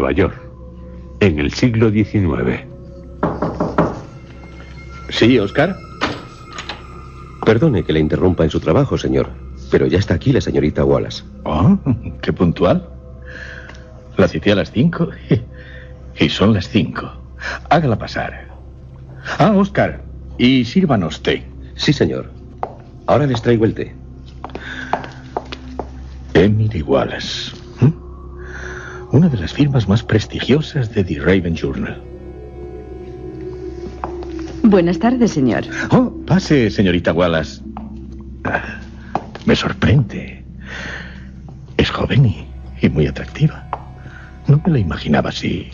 Nueva York, en el siglo XIX. ¿Sí, Oscar? Perdone que le interrumpa en su trabajo, señor, pero ya está aquí la señorita Wallace. Oh, qué puntual. La cité a las 5 y son las 5. Hágala pasar. Ah, Oscar, y sírvanos té. Sí, señor. Ahora les traigo el té. Emily Wallace. Una de las firmas más prestigiosas de The Raven Journal. Buenas tardes, señor. Oh, pase, señorita Wallace. Me sorprende. Es joven y muy atractiva. No me la imaginaba así.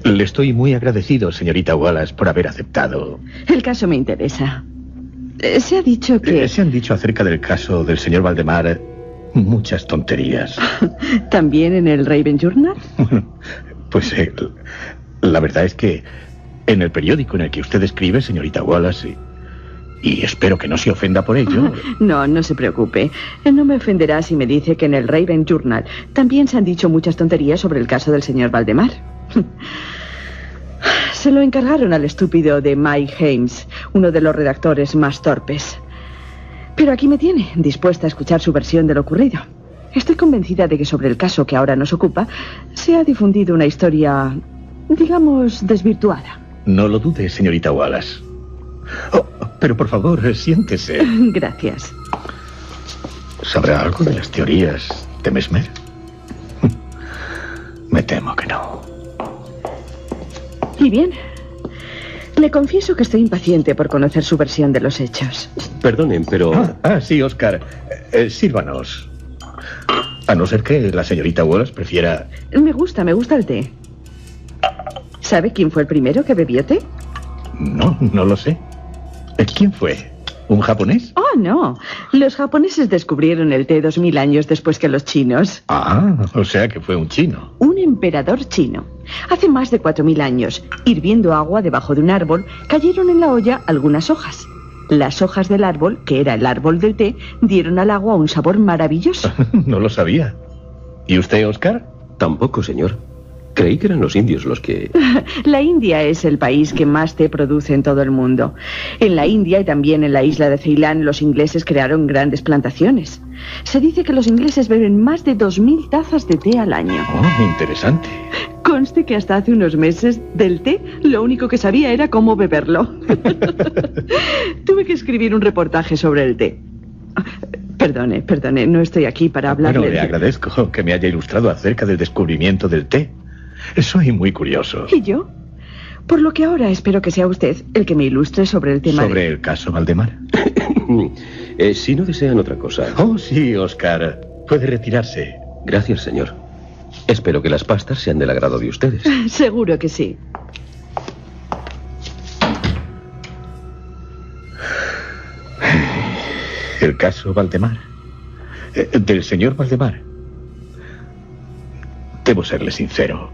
Le estoy muy agradecido, señorita Wallace, por haber aceptado. El caso me interesa. Se ha dicho que... Se han dicho acerca del caso del señor Valdemar muchas tonterías. ¿También en el Raven Journal? Pues la verdad es que en el periódico en el que usted escribe, señorita Wallace, y espero que no se ofenda por ello... No, no se preocupe. No me ofenderá si me dice que en el Raven Journal también se han dicho muchas tonterías sobre el caso del señor Valdemar. Se lo encargaron al estúpido de Mike Hames, uno de los redactores más torpes. Pero aquí me tiene, dispuesta a escuchar su versión de lo ocurrido. Estoy convencida de que sobre el caso que ahora nos ocupa se ha difundido una historia, digamos, desvirtuada. No lo dude, señorita Wallace. Oh, pero por favor, siéntese. Gracias. ¿Sabrá algo de las teorías de Mesmer? Me temo que no. Y bien, le confieso que estoy impaciente por conocer su versión de los hechos. Perdonen, pero... Sí, Oscar. Sírvanos. A no ser que la señorita Wallace prefiera... Me gusta el té. ¿Sabe quién fue el primero que bebió té? No lo sé. ¿Quién fue? ¿Un japonés? Oh, no. Los japoneses descubrieron el té 2000 años después que los chinos. O sea que fue un chino. Un emperador chino. Hace más de 4000 años, hirviendo agua debajo de un árbol, cayeron en la olla algunas hojas. Las hojas del árbol, que era el árbol del té, dieron al agua un sabor maravilloso. No lo sabía. ¿Y usted, Oscar? Tampoco, señor. Creí que eran los indios los que... La India es el país que más té produce en todo el mundo. En la India y también en la isla de Ceilán, los ingleses crearon grandes plantaciones. Se dice que los ingleses beben más de 2000 tazas de té al año. Oh, interesante. Conste que hasta hace unos meses del té lo único que sabía era cómo beberlo. Tuve que escribir un reportaje sobre el té. Perdone, no estoy aquí para hablarle... Bueno, le agradezco que me haya ilustrado acerca del descubrimiento del té. Soy muy curioso. ¿Y yo? Por lo que ahora espero que sea usted el que me ilustre sobre el tema... ¿Sobre el caso Valdemar? Si no desean otra cosa... Oh, sí, Oscar. Puede retirarse. Gracias, señor. Espero que las pastas sean del agrado de ustedes. Seguro que sí. El caso Valdemar. Del señor Valdemar. Debo serle sincero.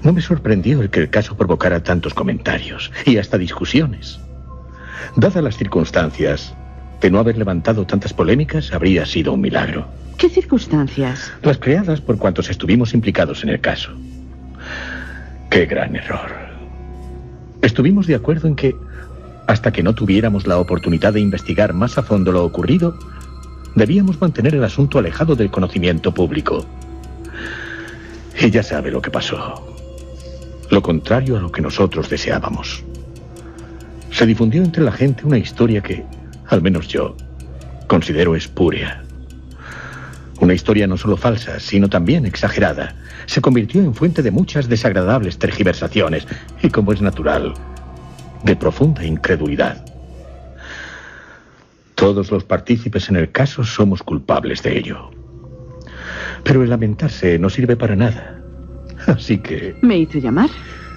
No me sorprendió el que el caso provocara tantos comentarios y hasta discusiones. Dadas las circunstancias, de no haber levantado tantas polémicas habría sido un milagro. ¿Qué circunstancias? Las creadas por cuantos estuvimos implicados en el caso. ¡Qué gran error! Estuvimos de acuerdo en que, hasta que no tuviéramos la oportunidad de investigar más a fondo lo ocurrido, debíamos mantener el asunto alejado del conocimiento público. Y ya sabe lo que pasó. Lo contrario a lo que nosotros deseábamos. Se difundió entre la gente una historia que, al menos yo, considero espúrea. Una historia no solo falsa, sino también exagerada. Se convirtió en fuente de muchas desagradables tergiversaciones y, como es natural, de profunda incredulidad. Todos los partícipes en el caso somos culpables de ello. Pero el lamentarse no sirve para nada. Así que... ¿Me hizo llamar?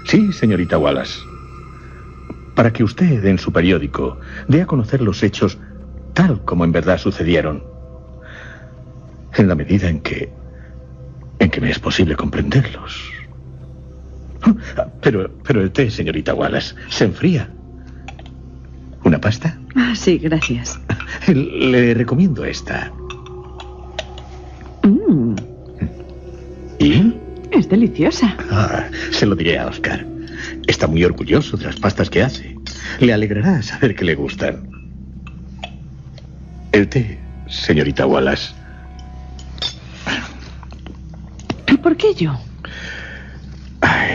Sí, señorita Wallace. Para que usted, en su periódico, dé a conocer los hechos tal como en verdad sucedieron. En la medida en que me es posible comprenderlos. Pero el té, señorita Wallace, se enfría. ¿Una pasta? Sí, gracias. Le recomiendo esta. ¿Y? es deliciosa. Se lo diré a Oscar. Está muy orgulloso de las pastas que hace. Le alegrará saber que le gustan. El té, señorita Wallace. ¿Y por qué yo?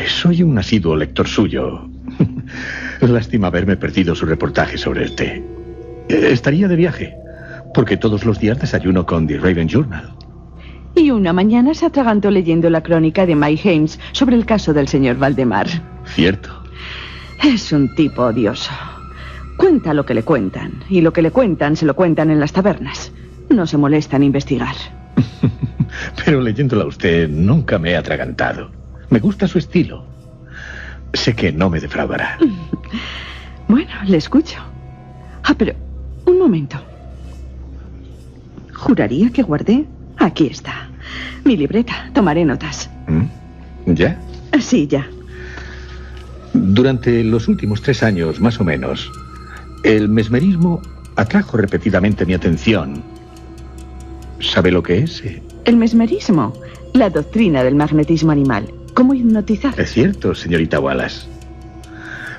Soy un asiduo lector suyo. Lástima haberme perdido su reportaje sobre el té. Estaría de viaje, porque todos los días desayuno con The Raven Journal. Y una mañana se atragantó leyendo la crónica de Mike Hames sobre el caso del señor Valdemar. Cierto. Es un tipo odioso. Cuenta lo que le cuentan, y lo que le cuentan se lo cuentan en las tabernas. No se molesta en investigar. Pero leyéndola a usted nunca me he atragantado. Me gusta su estilo. Sé que no me defraudará. Bueno, le escucho. Pero, un momento. Juraría que guardé... Aquí está. Mi libreta. Tomaré notas. ¿Ya? Sí, ya. Durante los últimos 3 años, más o menos, el mesmerismo atrajo repetidamente mi atención. ¿Sabe lo que es? El mesmerismo. La doctrina del magnetismo animal. ¿Cómo hipnotizar? Es cierto, señorita Wallace.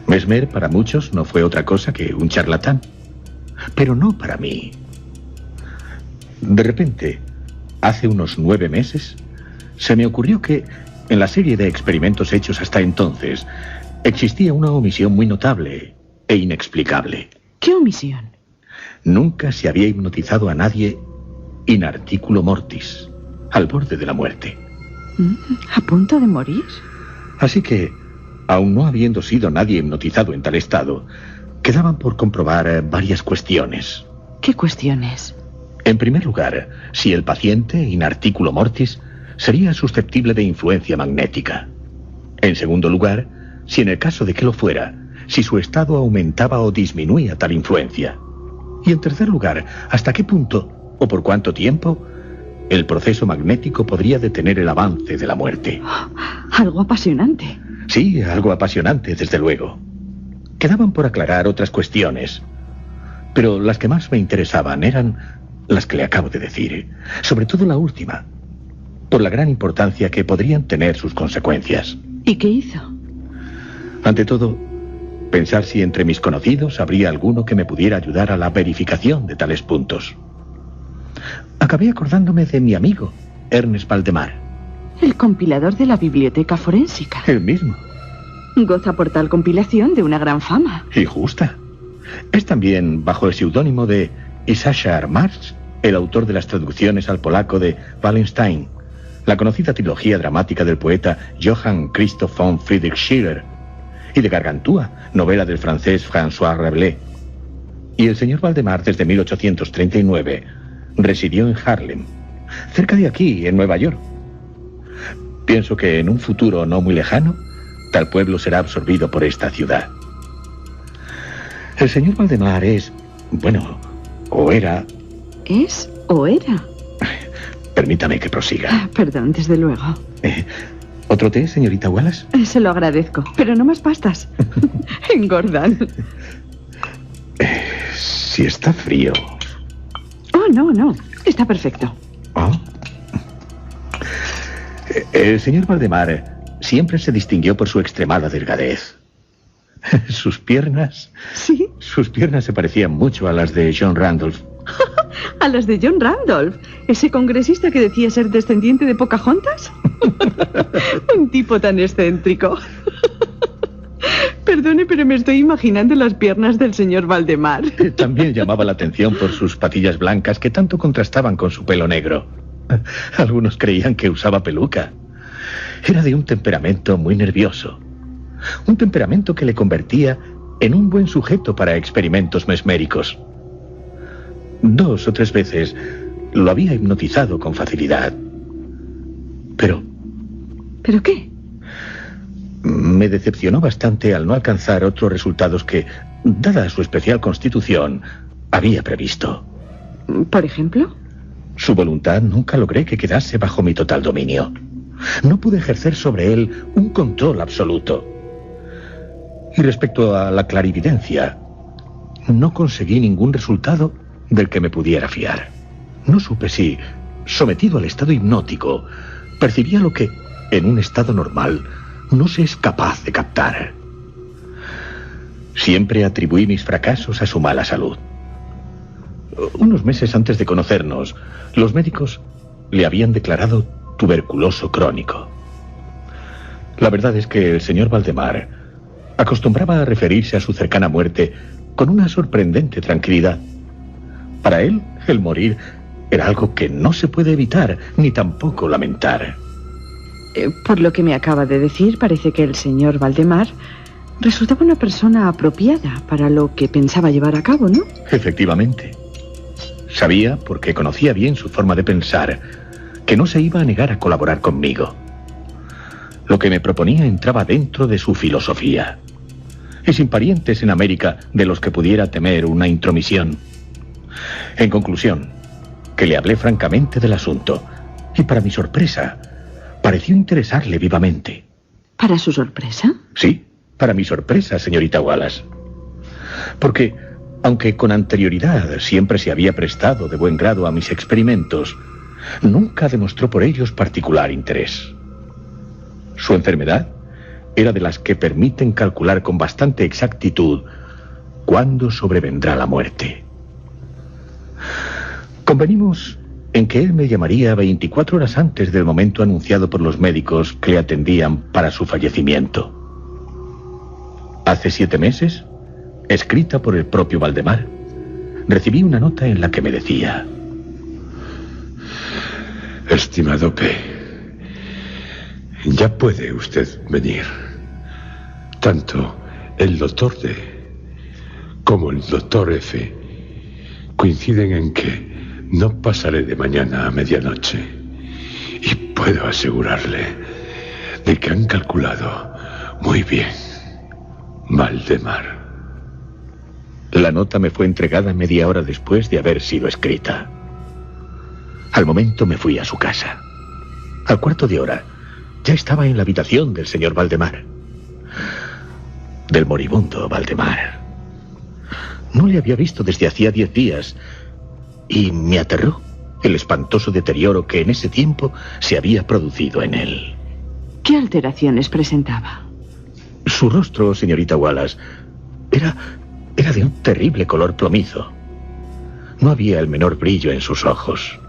Mesmer para muchos no fue otra cosa que un charlatán. Pero no para mí. De repente, hace unos 9 meses, se me ocurrió que, en la serie de experimentos hechos hasta entonces, existía una omisión muy notable e inexplicable. ¿Qué omisión? Nunca se había hipnotizado a nadie in articulo mortis, al borde de la muerte. ¿A punto de morir? Así que, aun no habiendo sido nadie hipnotizado en tal estado, quedaban por comprobar varias cuestiones. ¿Qué cuestiones? En primer lugar, si el paciente, in articulo mortis, sería susceptible de influencia magnética. En segundo lugar, si en el caso de que lo fuera, si su estado aumentaba o disminuía tal influencia. Y en tercer lugar, hasta qué punto, o por cuánto tiempo, el proceso magnético podría detener el avance de la muerte. Algo apasionante. Sí, algo apasionante, desde luego. Quedaban por aclarar otras cuestiones, pero las que más me interesaban eran las que le acabo de decir, sobre todo la última, por la gran importancia que podrían tener sus consecuencias. ¿Y qué hizo? Ante todo, pensar si entre mis conocidos habría alguno que me pudiera ayudar a la verificación de tales puntos. Acabé acordándome de mi amigo, Ernest Valdemar. El compilador de la biblioteca forénsica. El mismo. Goza por tal compilación de una gran fama. Y justa. Es también, bajo el seudónimo de Issachar Marx, el autor de las traducciones al polaco de Wallenstein, la conocida trilogía dramática del poeta Johann Christoph von Friedrich Schiller, y de Gargantúa, novela del francés François Rabelais. Y el señor Valdemar, desde 1839, residió en Harlem, cerca de aquí, en Nueva York. Pienso que en un futuro no muy lejano, tal pueblo será absorbido por esta ciudad. El señor Valdemar es, bueno, o era... ¿Es o era? Permítame que prosiga. Perdón, desde luego. ¿Otro té, señorita Wallace? Se lo agradezco, pero no más pastas. Engordan. Si está frío... Oh, no. Está perfecto. ¿Oh? El señor Valdemar siempre se distinguió por su extremada delgadez. Sus piernas... ¿Sí? Sus piernas se parecían mucho a las de John Randolph. ¿A las de John Randolph? ¿Ese congresista que decía ser descendiente de Pocahontas? Un tipo tan excéntrico. Perdone, pero me estoy imaginando las piernas del señor Valdemar. También llamaba la atención por sus patillas blancas que tanto contrastaban con su pelo negro. Algunos creían que usaba peluca. Era de un temperamento muy nervioso. Un temperamento que le convertía en un buen sujeto para experimentos mesméricos. 2 o 3 veces lo había hipnotizado con facilidad. Pero... ¿Pero qué? Me decepcionó bastante al no alcanzar otros resultados que, dada su especial constitución, había previsto. ¿Por ejemplo? Su voluntad nunca logré que quedase bajo mi total dominio. No pude ejercer sobre él un control absoluto. Y respecto a la clarividencia, no conseguí ningún resultado del que me pudiera fiar. No supe si, sometido al estado hipnótico, percibía lo que, en un estado normal, no se es capaz de captar. Siempre atribuí mis fracasos a su mala salud. Unos meses antes de conocernos, los médicos le habían declarado tuberculoso crónico. La verdad es que el señor Valdemar acostumbraba a referirse a su cercana muerte con una sorprendente tranquilidad. Para él, el morir era algo que no se puede evitar ni tampoco lamentar. Por lo que me acaba de decir, parece que el señor Valdemar resultaba una persona apropiada para lo que pensaba llevar a cabo, ¿no? Efectivamente. Sabía, porque conocía bien su forma de pensar, que no se iba a negar a colaborar conmigo. Lo que me proponía entraba dentro de su filosofía. Y sin parientes en América de los que pudiera temer una intromisión. En conclusión, que le hablé francamente del asunto, y para mi sorpresa, pareció interesarle vivamente. ¿Para su sorpresa? Sí, para mi sorpresa, señorita Wallace. Porque, aunque con anterioridad siempre se había prestado de buen grado a mis experimentos, nunca demostró por ellos particular interés. Su enfermedad era de las que permiten calcular con bastante exactitud cuándo sobrevendrá la muerte. Convenimos en que él me llamaría 24 horas antes del momento anunciado por los médicos que le atendían para su fallecimiento. Hace 7 meses, escrita por el propio Valdemar, recibí una nota en la que me decía: Estimado P, ya puede usted venir. Tanto el doctor D como el doctor F coinciden en que no pasaré de mañana a medianoche. Y puedo asegurarle de que han calculado muy bien, Valdemar. La nota me fue entregada media hora después de haber sido escrita. Al momento me fui a su casa. Al cuarto de hora, ya estaba en la habitación del señor Valdemar. Del moribundo Valdemar. No le había visto desde hacía 10 días y me aterró el espantoso deterioro que en ese tiempo se había producido en él. ¿Qué alteraciones presentaba? Su rostro, señorita Wallace, era de un terrible color plomizo. No había el menor brillo en sus ojos.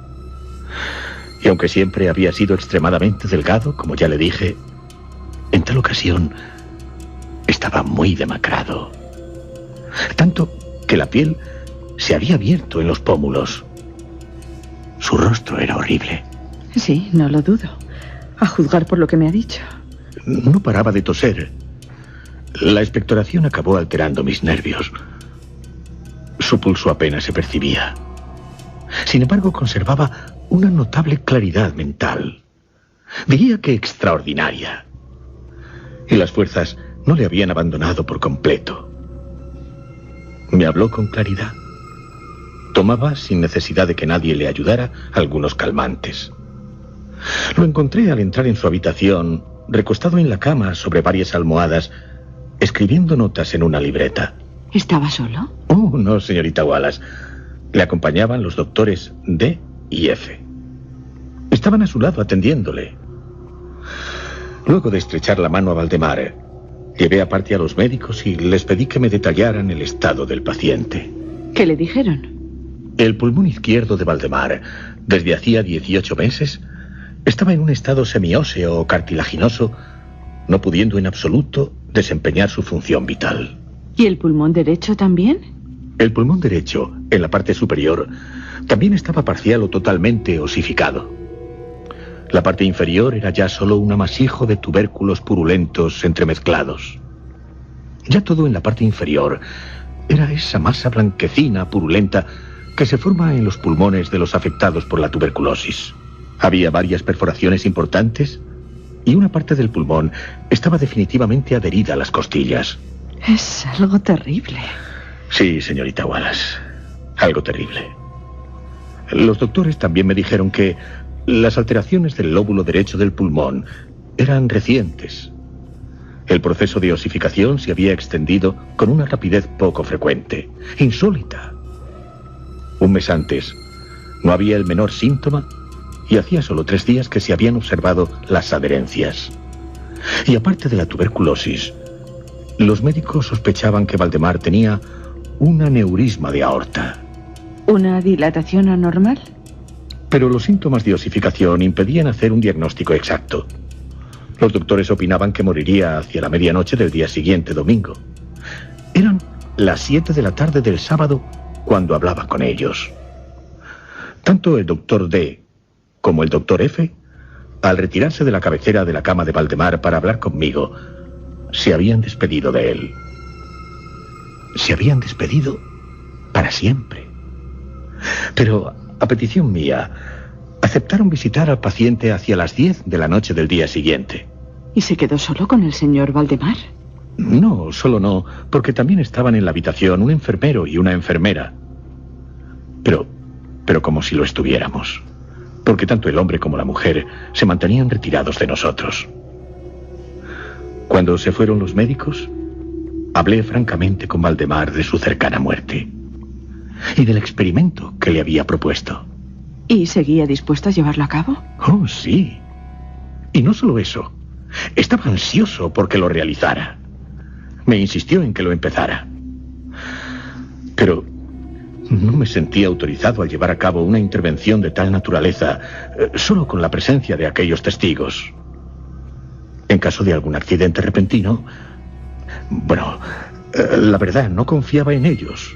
Y aunque siempre había sido extremadamente delgado, como ya le dije, en tal ocasión estaba muy demacrado. Tanto que la piel se había abierto en los pómulos. Su rostro era horrible. Sí, no lo dudo, a juzgar por lo que me ha dicho. No paraba de toser. La expectoración acabó alterando mis nervios. Su pulso apenas se percibía. Sin embargo, conservaba una notable claridad mental. Diría que extraordinaria. Y las fuerzas no le habían abandonado por completo. Me habló con claridad. Tomaba, sin necesidad de que nadie le ayudara, algunos calmantes. Lo encontré al entrar en su habitación, recostado en la cama sobre varias almohadas, escribiendo notas en una libreta. ¿Estaba solo? Oh, no, señorita Wallace. Le acompañaban los doctores D y F. Estaban a su lado atendiéndole. Luego de estrechar la mano a Valdemar, llevé aparte a los médicos y les pedí que me detallaran el estado del paciente. ¿Qué le dijeron? El pulmón izquierdo de Valdemar, desde hacía 18 meses, estaba en un estado semióseo o cartilaginoso, no pudiendo en absoluto desempeñar su función vital. ¿Y el pulmón derecho también? El pulmón derecho, en la parte superior, también estaba parcial o totalmente osificado. La parte inferior era ya solo un amasijo de tubérculos purulentos entremezclados. Ya todo en la parte inferior era esa masa blanquecina purulenta que se forma en los pulmones de los afectados por la tuberculosis. Había varias perforaciones importantes y una parte del pulmón estaba definitivamente adherida a las costillas. Es algo terrible. Sí, señorita Wallace, algo terrible. Los doctores también me dijeron que las alteraciones del lóbulo derecho del pulmón eran recientes. El proceso de osificación se había extendido con una rapidez poco frecuente, insólita. Un mes antes, no había el menor síntoma y hacía solo 3 días que se habían observado las adherencias. Y aparte de la tuberculosis, los médicos sospechaban que Valdemar tenía un aneurisma de aorta. ¿Una dilatación anormal? Pero los síntomas de osificación impedían hacer un diagnóstico exacto. Los doctores opinaban que moriría hacia la medianoche del día siguiente, domingo. Eran las 7 de la tarde del sábado cuando hablaba con ellos. Tanto el doctor D como el doctor F, al retirarse de la cabecera de la cama de Valdemar para hablar conmigo, se habían despedido de él. Se habían despedido para siempre. Pero, a petición mía, aceptaron visitar al paciente hacia las 10 de la noche del día siguiente. ¿Y se quedó solo con el señor Valdemar? No, solo no, porque también estaban en la habitación un enfermero y una enfermera. Pero como si lo estuviéramos. Porque tanto el hombre como la mujer se mantenían retirados de nosotros. Cuando se fueron los médicos, hablé francamente con Valdemar de su cercana muerte y del experimento que le había propuesto. ¿Y seguía dispuesto a llevarlo a cabo? Oh, sí. Y no solo eso. Estaba ansioso porque lo realizara. Me insistió en que lo empezara. Pero no me sentía autorizado a llevar a cabo una intervención de tal naturaleza solo con la presencia de aquellos testigos. En caso de algún accidente repentino, bueno, la verdad, no confiaba en ellos,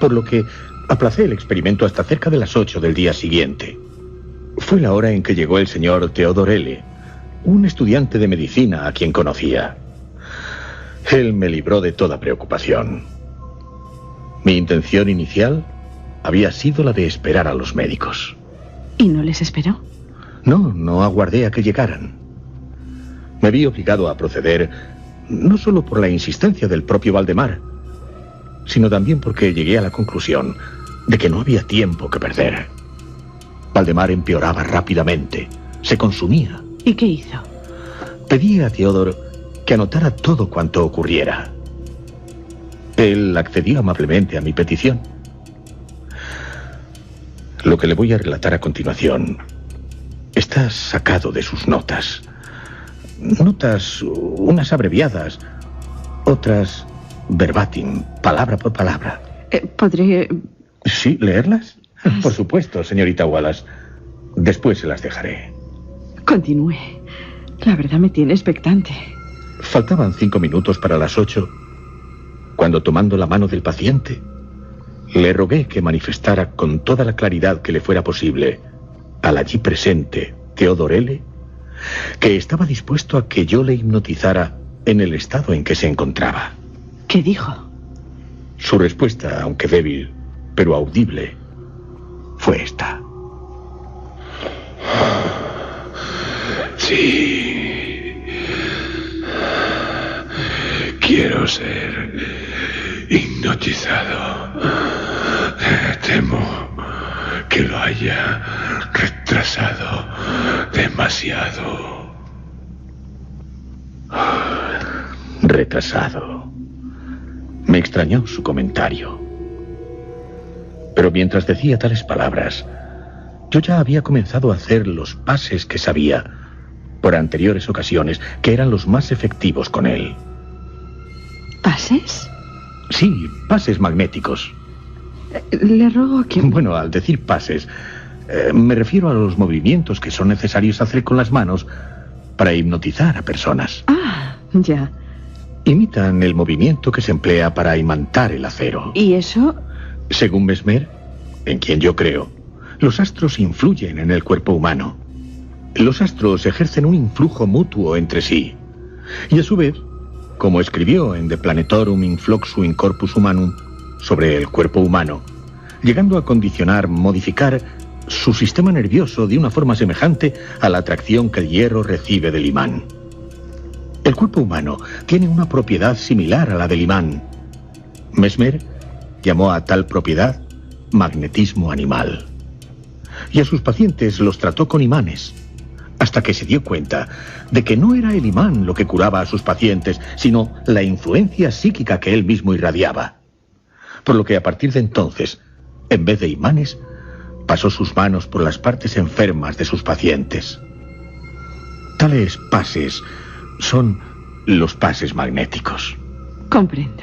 por lo que aplacé el experimento hasta cerca de las 8 del día siguiente. Fue la hora en que llegó el señor Theodore L., un estudiante de medicina a quien conocía. Él me libró de toda preocupación. Mi intención inicial había sido la de esperar a los médicos. ¿Y no les esperó? No aguardé a que llegaran. Me vi obligado a proceder no solo por la insistencia del propio Valdemar, sino también porque llegué a la conclusión de que no había tiempo que perder. Valdemar empeoraba rápidamente, se consumía. ¿Y qué hizo? Pedí a Theodore que anotara todo cuanto ocurriera. Él accedió amablemente a mi petición. Lo que le voy a relatar a continuación está sacado de sus notas. Notas, unas abreviadas, otras verbatim, palabra por palabra. ¿Podré...? ¿Sí, leerlas? Por supuesto, señorita Wallace. Después se las dejaré. Continúe. La verdad me tiene expectante. Faltaban 5 minutos para las 8, cuando, tomando la mano del paciente, le rogué que manifestara con toda la claridad que le fuera posible al allí presente Theodore L., que estaba dispuesto a que yo le hipnotizara en el estado en que se encontraba. ¿Qué dijo? Su respuesta, aunque débil, pero audible, fue esta. Sí. Quiero ser hipnotizado. Temo que lo haya retrasado demasiado. Retrasado. Me extrañó su comentario. Pero mientras decía tales palabras, yo ya había comenzado a hacer los pases que sabía por anteriores ocasiones que eran los más efectivos con él. ¿Pases? Sí, pases magnéticos. Le ruego que... Bueno, al decir pases, me refiero a los movimientos que son necesarios hacer con las manos para hipnotizar a personas. Ah, ya. Imitan el movimiento que se emplea para imantar el acero. ¿Y eso? Según Mesmer, en quien yo creo, los astros influyen en el cuerpo humano. Los astros ejercen un influjo mutuo entre sí. Y a su vez, como escribió en De Planetorum Influxu in Corpus Humanum sobre el cuerpo humano, llegando a condicionar, modificar su sistema nervioso de una forma semejante a la atracción que el hierro recibe del imán. El cuerpo humano tiene una propiedad similar a la del imán. Mesmer llamó a tal propiedad magnetismo animal. Y a sus pacientes los trató con imanes, hasta que se dio cuenta de que no era el imán lo que curaba a sus pacientes, sino la influencia psíquica que él mismo irradiaba. Por lo que a partir de entonces, en vez de imanes, pasó sus manos por las partes enfermas de sus pacientes. Tales pases son los pases magnéticos. Comprendo.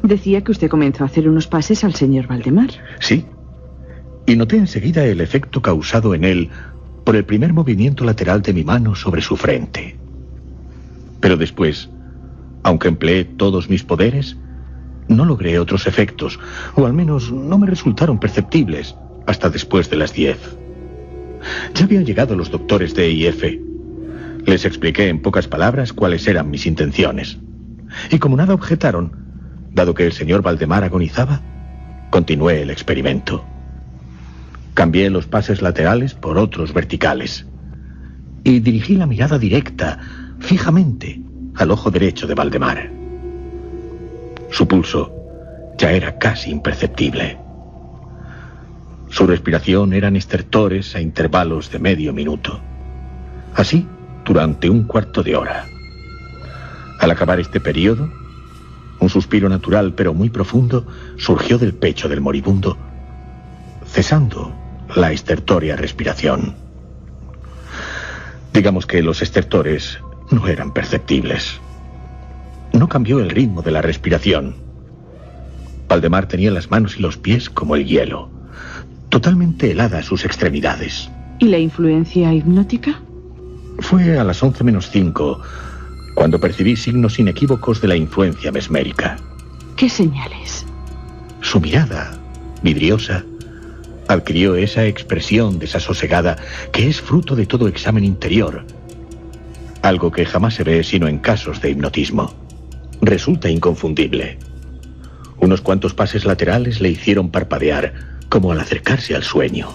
Decía que usted comenzó a hacer unos pases al señor Valdemar. Sí. Y noté enseguida el efecto causado en él por el primer movimiento lateral de mi mano sobre su frente. Pero después, aunque empleé todos mis poderes, no logré otros efectos, o al menos no me resultaron perceptibles hasta después de las 10. Ya habían llegado los doctores de I.F. Les expliqué en pocas palabras cuáles eran mis intenciones. Y como nada objetaron, dado que el señor Valdemar agonizaba, continué el experimento. Cambié los pases laterales por otros verticales y dirigí la mirada directa, fijamente, al ojo derecho de Valdemar. Su pulso ya era casi imperceptible. Su respiración eran estertores a intervalos de medio minuto. Así, durante un cuarto de hora. Al acabar este periodo, un suspiro natural pero muy profundo surgió del pecho del moribundo, cesando la estertórea respiración. Digamos que los estertores no eran perceptibles. No cambió el ritmo de la respiración. Valdemar tenía las manos y los pies como el hielo, totalmente heladas sus extremidades. ¿Y la influencia hipnótica? Fue a las 11:05 cuando percibí signos inequívocos de la influencia mesmérica. ¿Qué señales? Su mirada, vidriosa, adquirió esa expresión desasosegada que es fruto de todo examen interior, algo que jamás se ve sino en casos de hipnotismo. Resulta inconfundible. Unos cuantos pases laterales le hicieron parpadear, como al acercarse al sueño.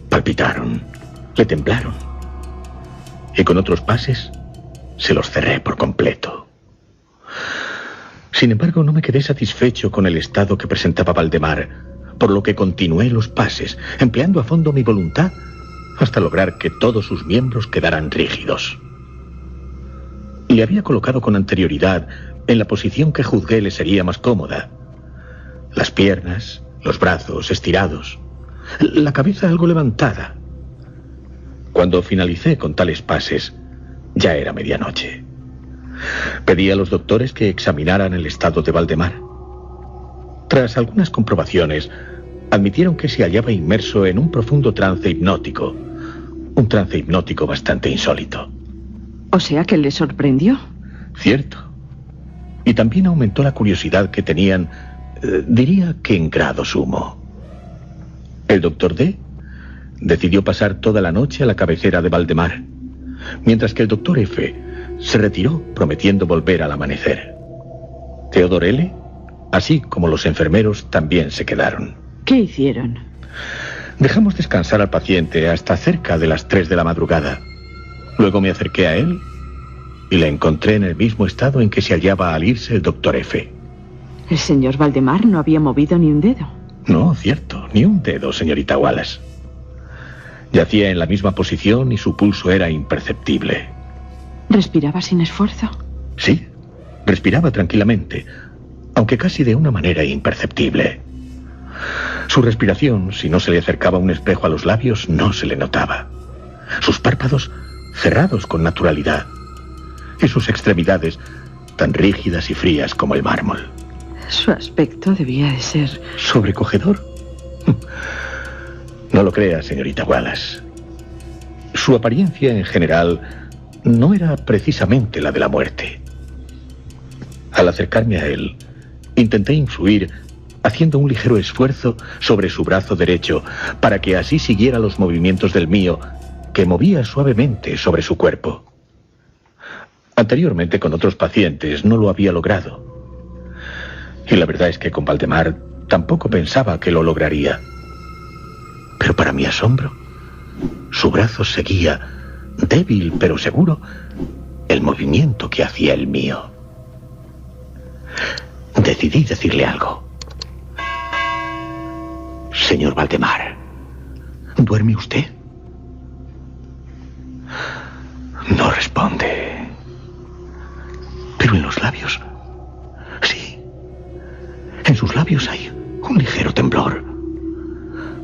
Palpitaron, le temblaron. Y con otros pases, se los cerré por completo. Sin embargo, no me quedé satisfecho con el estado que presentaba Valdemar, por lo que continué los pases, empleando a fondo mi voluntad, hasta lograr que todos sus miembros quedaran rígidos. Le había colocado con anterioridad en la posición que juzgué le sería más cómoda. Las piernas, los brazos estirados, la cabeza algo levantada. Cuando finalicé con tales pases, ya era medianoche. Pedí a los doctores que examinaran el estado de Valdemar. Tras algunas comprobaciones, admitieron que se hallaba inmerso en un profundo trance hipnótico. Un trance hipnótico bastante insólito. O sea que le sorprendió. Cierto. Y también aumentó la curiosidad que tenían, diría que en grado sumo. El doctor D decidió pasar toda la noche a la cabecera de Valdemar, mientras que el doctor F se retiró prometiendo volver al amanecer. Theodor L, así como los enfermeros, también se quedaron. ¿Qué hicieron? Dejamos descansar al paciente hasta cerca de las 3 de la madrugada. Luego me acerqué a él y le encontré en el mismo estado en que se hallaba al irse el doctor F. El señor Valdemar no había movido ni un dedo. No, cierto, ni un dedo, señorita Wallace. Yacía en la misma posición y su pulso era imperceptible. ¿Respiraba sin esfuerzo? Sí, respiraba tranquilamente, aunque casi de una manera imperceptible. Su respiración, si no se le acercaba un espejo a los labios, no se le notaba. Sus párpados cerrados con naturalidad y sus extremidades tan rígidas y frías como el mármol. Su aspecto debía de ser... ¿Sobrecogedor? No lo crea, señorita Wallace. Su apariencia en general no era precisamente la de la muerte. Al acercarme a él, intenté influir haciendo un ligero esfuerzo sobre su brazo derecho para que así siguiera los movimientos del mío, que movía suavemente sobre su cuerpo. Anteriormente con otros pacientes no lo había logrado. Y la verdad es que con Valdemar tampoco pensaba que lo lograría. Pero para mi asombro, su brazo seguía, débil pero seguro, el movimiento que hacía el mío. Decidí decirle algo. Señor Valdemar, ¿duerme usted? No responde. Pero en los labios, sí. En sus labios hay un ligero temblor,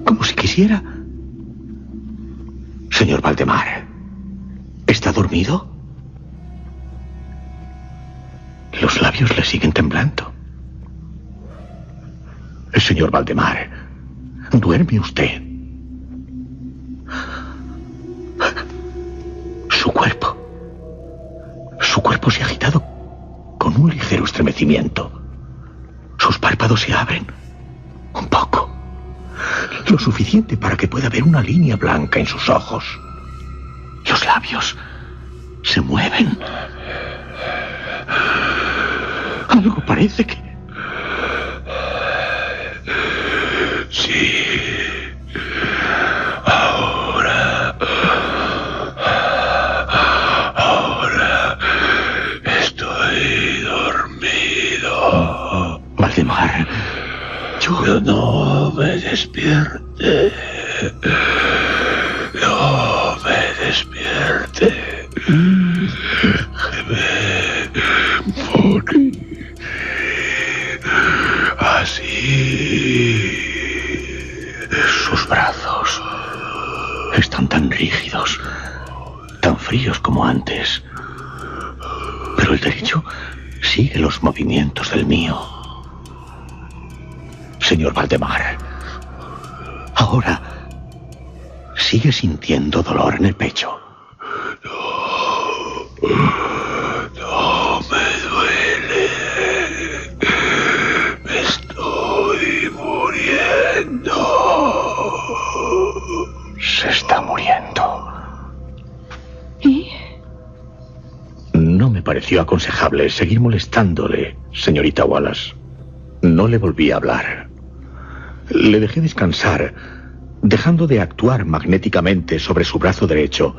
como si quisiera quisiera... Señor Valdemar, ¿está dormido? Los labios le siguen temblando. Señor Valdemar, ¿duerme usted? Su cuerpo se ha agitado con un ligero estremecimiento. Sus párpados se abren un poco, lo suficiente para que pueda ver una línea blanca en sus ojos. Los labios se mueven. Algo parece que... Sí. Ahora estoy dormido. Valdemar, yo no me despierte. No me despierte. Morir. Así. Sus brazos están tan rígidos, tan fríos como antes. Pero el derecho sigue los movimientos del mío. Señor Valdemar, ahora sigue sintiendo dolor en el pecho. No me duele. Me estoy muriendo. Se está muriendo. ¿Y? No me pareció aconsejable seguir molestándole, señorita Wallace. No le volví a hablar. Le dejé descansar, dejando de actuar magnéticamente sobre su brazo derecho,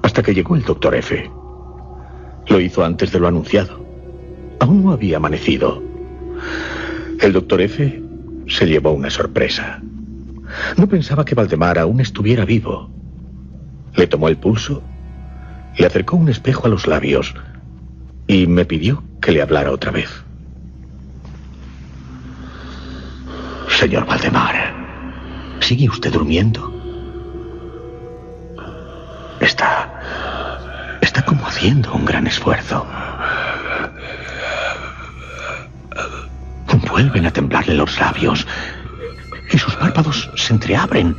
hasta que llegó el Dr. F. Lo hizo antes de lo anunciado. Aún no había amanecido. El Dr. F se llevó una sorpresa. No pensaba que Valdemar aún estuviera vivo. Le tomó el pulso, le acercó un espejo a los labios y me pidió que le hablara otra vez. Señor Valdemar, ¿sigue usted durmiendo? Está como haciendo un gran esfuerzo. Vuelven a temblarle los labios y sus párpados se entreabren.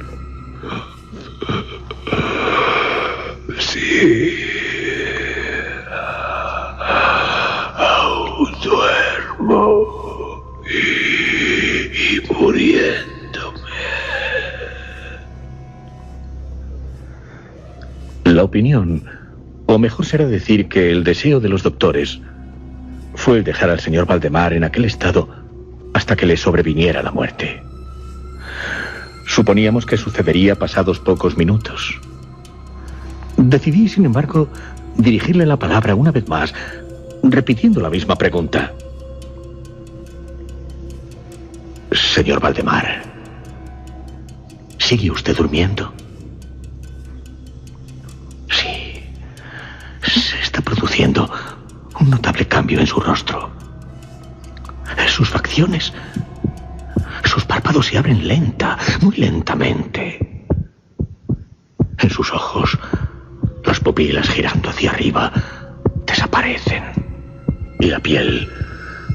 Sí. Aún duermo y muriéndome. La opinión, o mejor será decir que el deseo de los doctores, fue el dejar al señor Valdemar en aquel estado hasta que le sobreviniera la muerte. Suponíamos que sucedería pasados pocos minutos. Decidí, sin embargo, dirigirle la palabra una vez más, repitiendo la misma pregunta. Señor Valdemar, ¿sigue usted durmiendo? Sí, se está produciendo un notable cambio en su rostro. Sus facciones, sus párpados se abren muy lentamente. En sus ojos, las pupilas girando hacia arriba, desaparecen. Y la piel,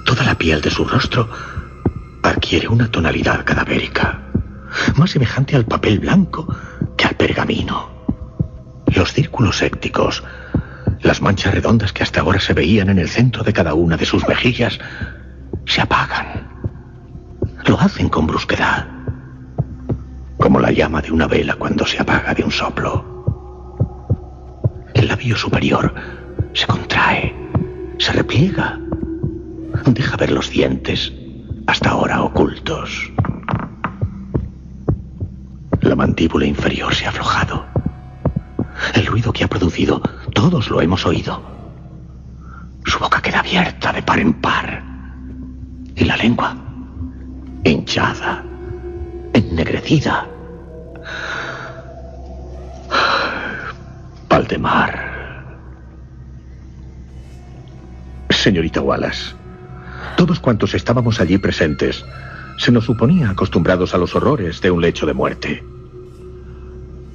toda la piel de su rostro, adquiere una tonalidad cadavérica, más semejante al papel blanco que al pergamino. Los círculos sépticos, las manchas redondas que hasta ahora se veían en el centro de cada una de sus mejillas, se apagan. Lo hacen con brusquedad, como la llama de una vela cuando se apaga de un soplo. El labio superior se contrae, se repliega, deja ver los dientes, hasta ahora ocultos. La mandíbula inferior se ha aflojado. El ruido que ha producido, todos lo hemos oído. Su boca queda abierta de par en par. Y la lengua, hinchada, ennegrecida. Valdemar. Señorita Wallace, todos cuantos estábamos allí presentes, se nos suponía acostumbrados a los horrores de un lecho de muerte.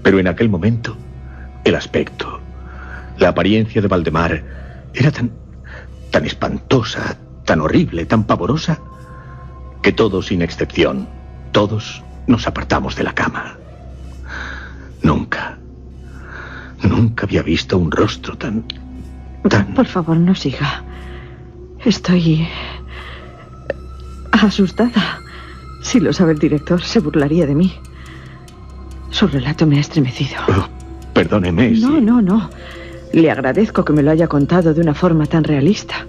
Pero en aquel momento, el aspecto, la apariencia de Valdemar era tan espantosa, tan horrible, tan pavorosa, que todos, sin excepción, todos nos apartamos de la cama. Nunca había visto un rostro tan... Por favor, no siga. Estoy asustada. Si lo sabe el director, se burlaría de mí. Su relato me ha estremecido. Oh, perdóneme. No. Le agradezco que me lo haya contado de una forma tan realista.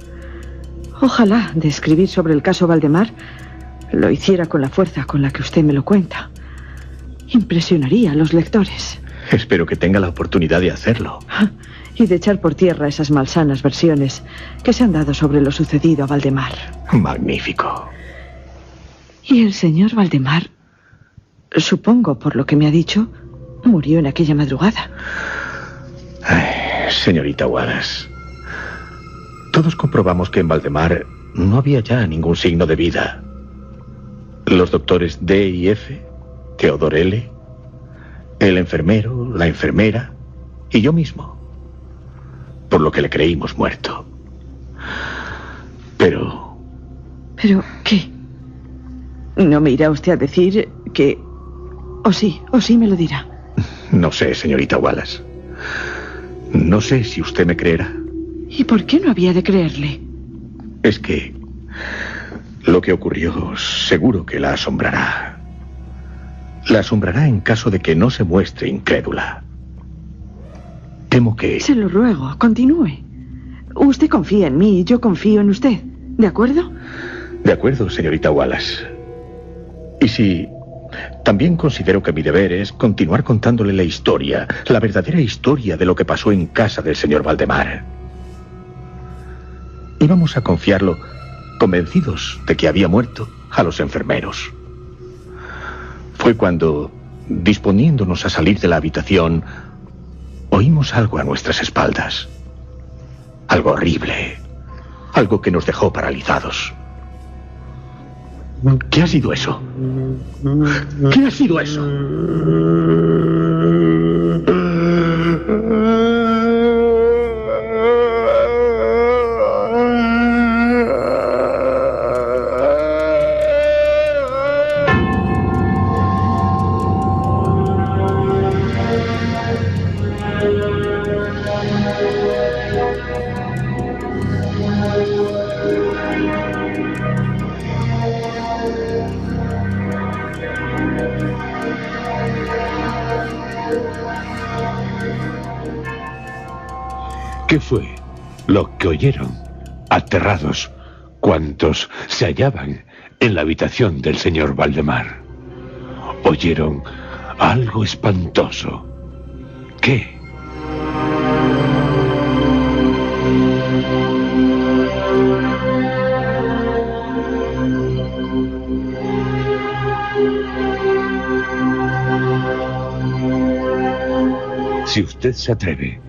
Ojalá, de escribir sobre el caso Valdemar, lo hiciera con la fuerza con la que usted me lo cuenta. Impresionaría a los lectores. Espero que tenga la oportunidad de hacerlo. Y de echar por tierra esas malsanas versiones que se han dado sobre lo sucedido a Valdemar. Magnífico. Y el señor Valdemar, supongo por lo que me ha dicho, murió en aquella madrugada. Ay, señorita Wallace, todos comprobamos que en Valdemar no había ya ningún signo de vida. Los doctores D y F, Theodore L., el enfermero, la enfermera y yo mismo, por lo que le creímos muerto. Pero... ¿Pero qué? ¿No me irá usted a decir que... o sí me lo dirá? No sé, señorita Wallace. No sé si usted me creerá. ¿Y por qué no había de creerle? Es que lo que ocurrió seguro que la asombrará. La asombrará en caso de que no se muestre incrédula. Temo que... Se lo ruego, continúe. Usted confía en mí y yo confío en usted. ¿De acuerdo? De acuerdo, señorita Wallace. Y si... También considero que mi deber es continuar contándole la historia, la verdadera historia de lo que pasó en casa del señor Valdemar. Íbamos a confiarlo, convencidos de que había muerto, a los enfermeros. Fue cuando, disponiéndonos a salir de la habitación, oímos algo a nuestras espaldas. Algo horrible. Algo que nos dejó paralizados. ¿Qué ha sido eso? ¿Qué ha sido eso? ¿Qué fue lo que oyeron, aterrados, cuantos se hallaban en la habitación del señor Valdemar? Oyeron algo espantoso. ¿Qué? Si usted se atreve,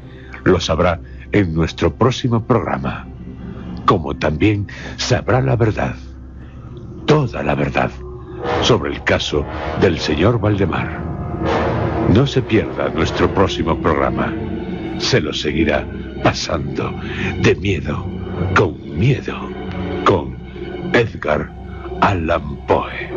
lo sabrá en nuestro próximo programa, como también sabrá la verdad, toda la verdad, sobre el caso del señor Valdemar. No se pierda nuestro próximo programa. Se lo seguirá pasando de miedo, con Edgar Allan Poe.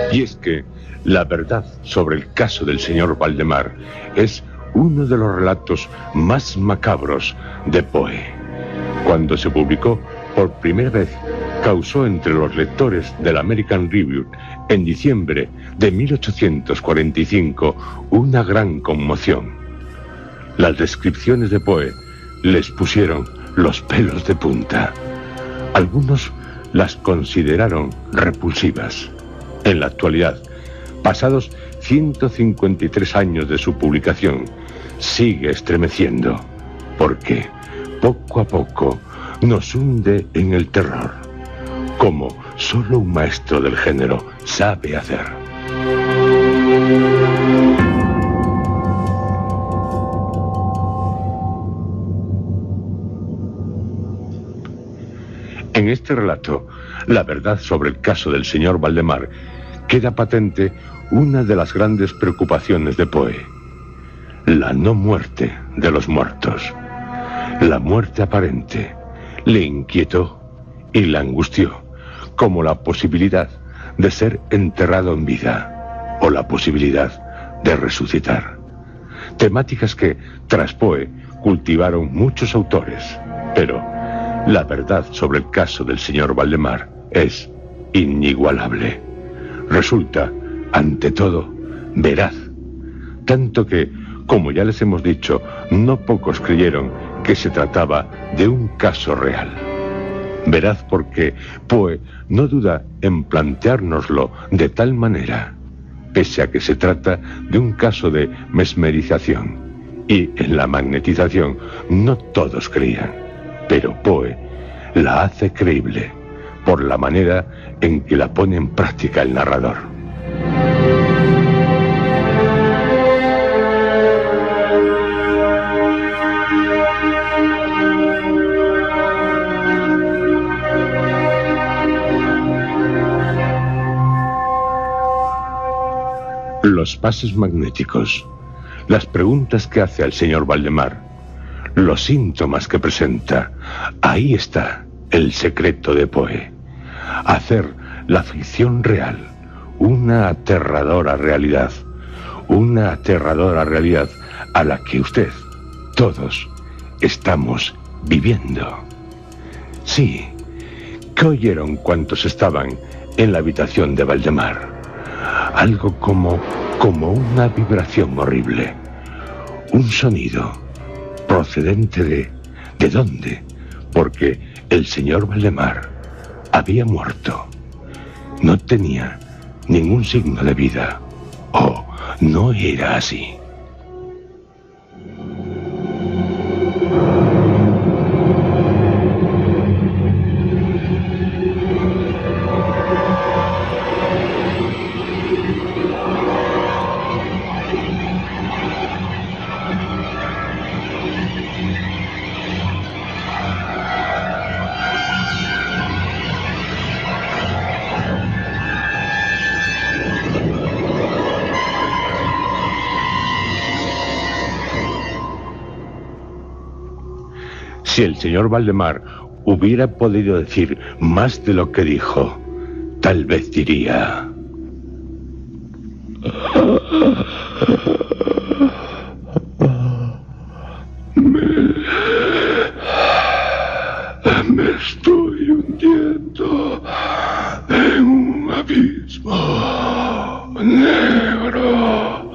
Y es que la verdad sobre el caso del señor Valdemar es uno de los relatos más macabros de Poe. Cuando se publicó por primera vez, causó entre los lectores del American Review en diciembre de 1845 una gran conmoción. Las descripciones de Poe les pusieron los pelos de punta. Algunos las consideraron repulsivas. En la actualidad, pasados 153 años de su publicación, sigue estremeciendo, porque poco a poco nos hunde en el terror, como solo un maestro del género sabe hacer. En este relato, la verdad sobre el caso del señor Valdemar, queda patente una de las grandes preocupaciones de Poe: la no muerte de los muertos. La muerte aparente le inquietó y la angustió, como la posibilidad de ser enterrado en vida o la posibilidad de resucitar. Temáticas que, tras Poe, cultivaron muchos autores, pero la verdad sobre el caso del señor Valdemar es inigualable. Resulta, ante todo, veraz, tanto que, como ya les hemos dicho, no pocos creyeron que se trataba de un caso real. Veraz porque Poe no duda en planteárnoslo de tal manera, pese a que se trata de un caso de mesmerización, y en la magnetización no todos creían, pero Poe la hace creíble por la manera en que la pone en práctica el narrador. Los pases magnéticos, las preguntas que hace al señor Valdemar, los síntomas que presenta, ahí está el secreto de Poe: hacer la ficción real una aterradora realidad a la que usted, todos, estamos viviendo. Sí, ¿qué oyeron cuantos estaban en la habitación de Valdemar? Algo como una vibración horrible, un sonido procedente ¿de dónde? Porque el señor Valdemar había muerto. No tenía ningún signo de vida. Oh, no era así. Si el señor Valdemar hubiera podido decir más de lo que dijo, tal vez diría: me estoy hundiendo en un abismo negro,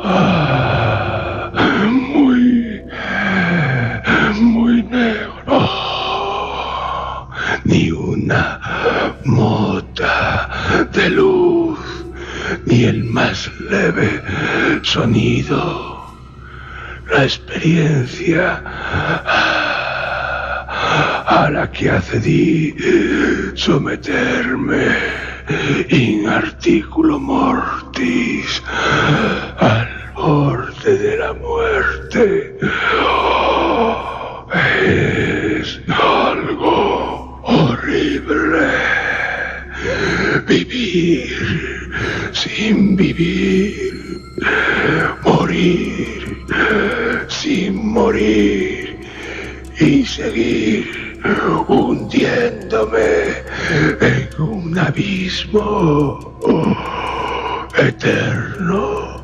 muy negro. Ni una mota de luz, ni el más leve sonido. La experiencia a la que accedí someterme in articulo mortis al borde de la muerte es algo horrible. Vivir sin vivir, morir sin morir y seguir hundiéndome en un abismo eterno.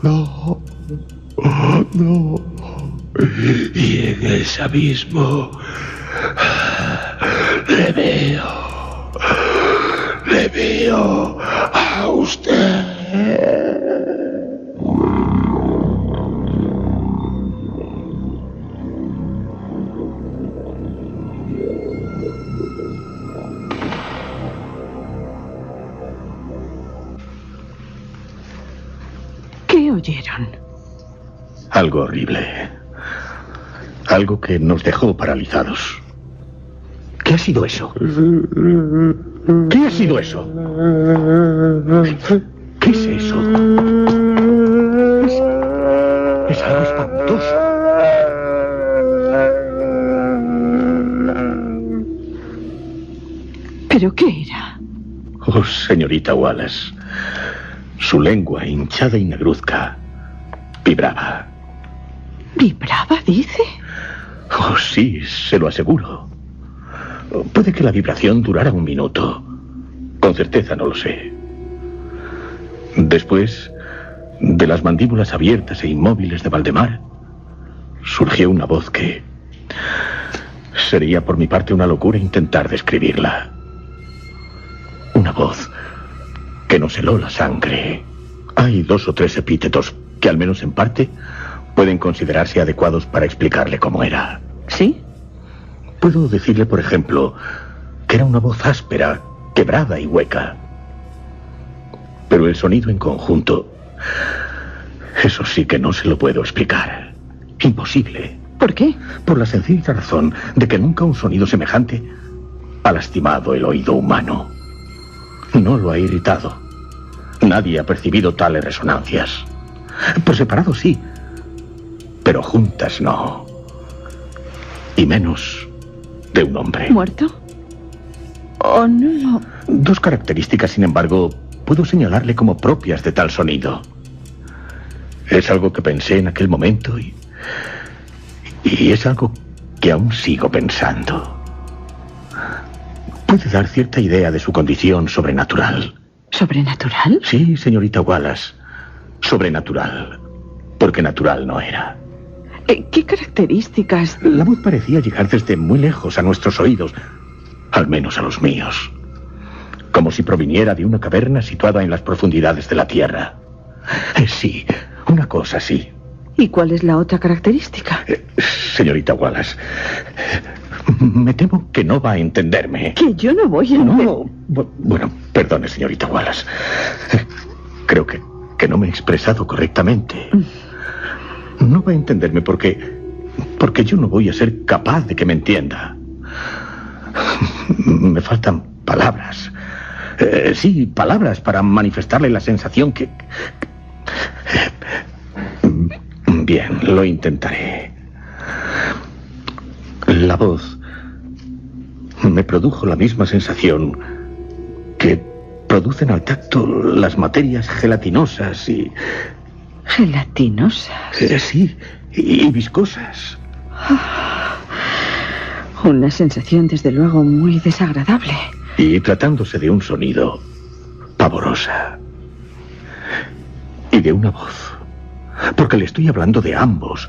No. Y en ese abismo le veo a usted. ¿Qué oyeron? Algo horrible. Algo que nos dejó paralizados. ¿Qué ha sido eso? ¿Qué ha sido eso? ¿Qué es eso? Es algo espantoso. ¿Pero qué era? Oh, señorita Wallace. Su lengua, hinchada y negruzca, vibraba. ¿Vibraba, dice? Oh, sí, se lo aseguro. Puede que la vibración durara 1 minuto. Con certeza no lo sé. Después, de las mandíbulas abiertas e inmóviles de Valdemar, surgió una voz que... sería por mi parte una locura intentar describirla. Una voz que nos heló la sangre. Hay 2 o 3 epítetos que, al menos en parte, pueden considerarse adecuados para explicarle cómo era. ¿Sí? Puedo decirle, por ejemplo, que era una voz áspera, quebrada y hueca. Pero el sonido en conjunto, eso sí que no se lo puedo explicar. Imposible. ¿Por qué? Por la sencilla razón de que nunca un sonido semejante ha lastimado el oído humano. No lo ha irritado. Nadie ha percibido tales resonancias. Por separado sí, pero juntas no. Y menos de un hombre. ¿Muerto? ¿O no? 2 características, sin embargo, puedo señalarle como propias de tal sonido. Es algo que pensé en aquel momento y es algo que aún sigo pensando. Puede dar cierta idea de su condición sobrenatural. ¿Sobrenatural? Sí, señorita Wallace. Sobrenatural. Porque natural no era. ¿Qué características? La voz parecía llegar desde muy lejos a nuestros oídos, al menos a los míos. Como si proviniera de una caverna situada en las profundidades de la tierra. Sí, una cosa así. ¿Y cuál es la otra característica? Señorita Wallace, me temo que no va a entenderme. Que yo no voy a... No, bueno, perdone, señorita Wallace. Creo que no me he expresado correctamente. No va a entenderme porque yo no voy a ser capaz de que me entienda. Me faltan palabras. Sí, palabras para manifestarle la sensación que... Bien, lo intentaré. La voz me produjo la misma sensación que producen al tacto las materias gelatinosas y... ¿Gelatinosas? Sí, y viscosas. Una sensación, desde luego, muy desagradable. Y tratándose de un sonido, pavorosa. Y de una voz. Porque le estoy hablando de ambos.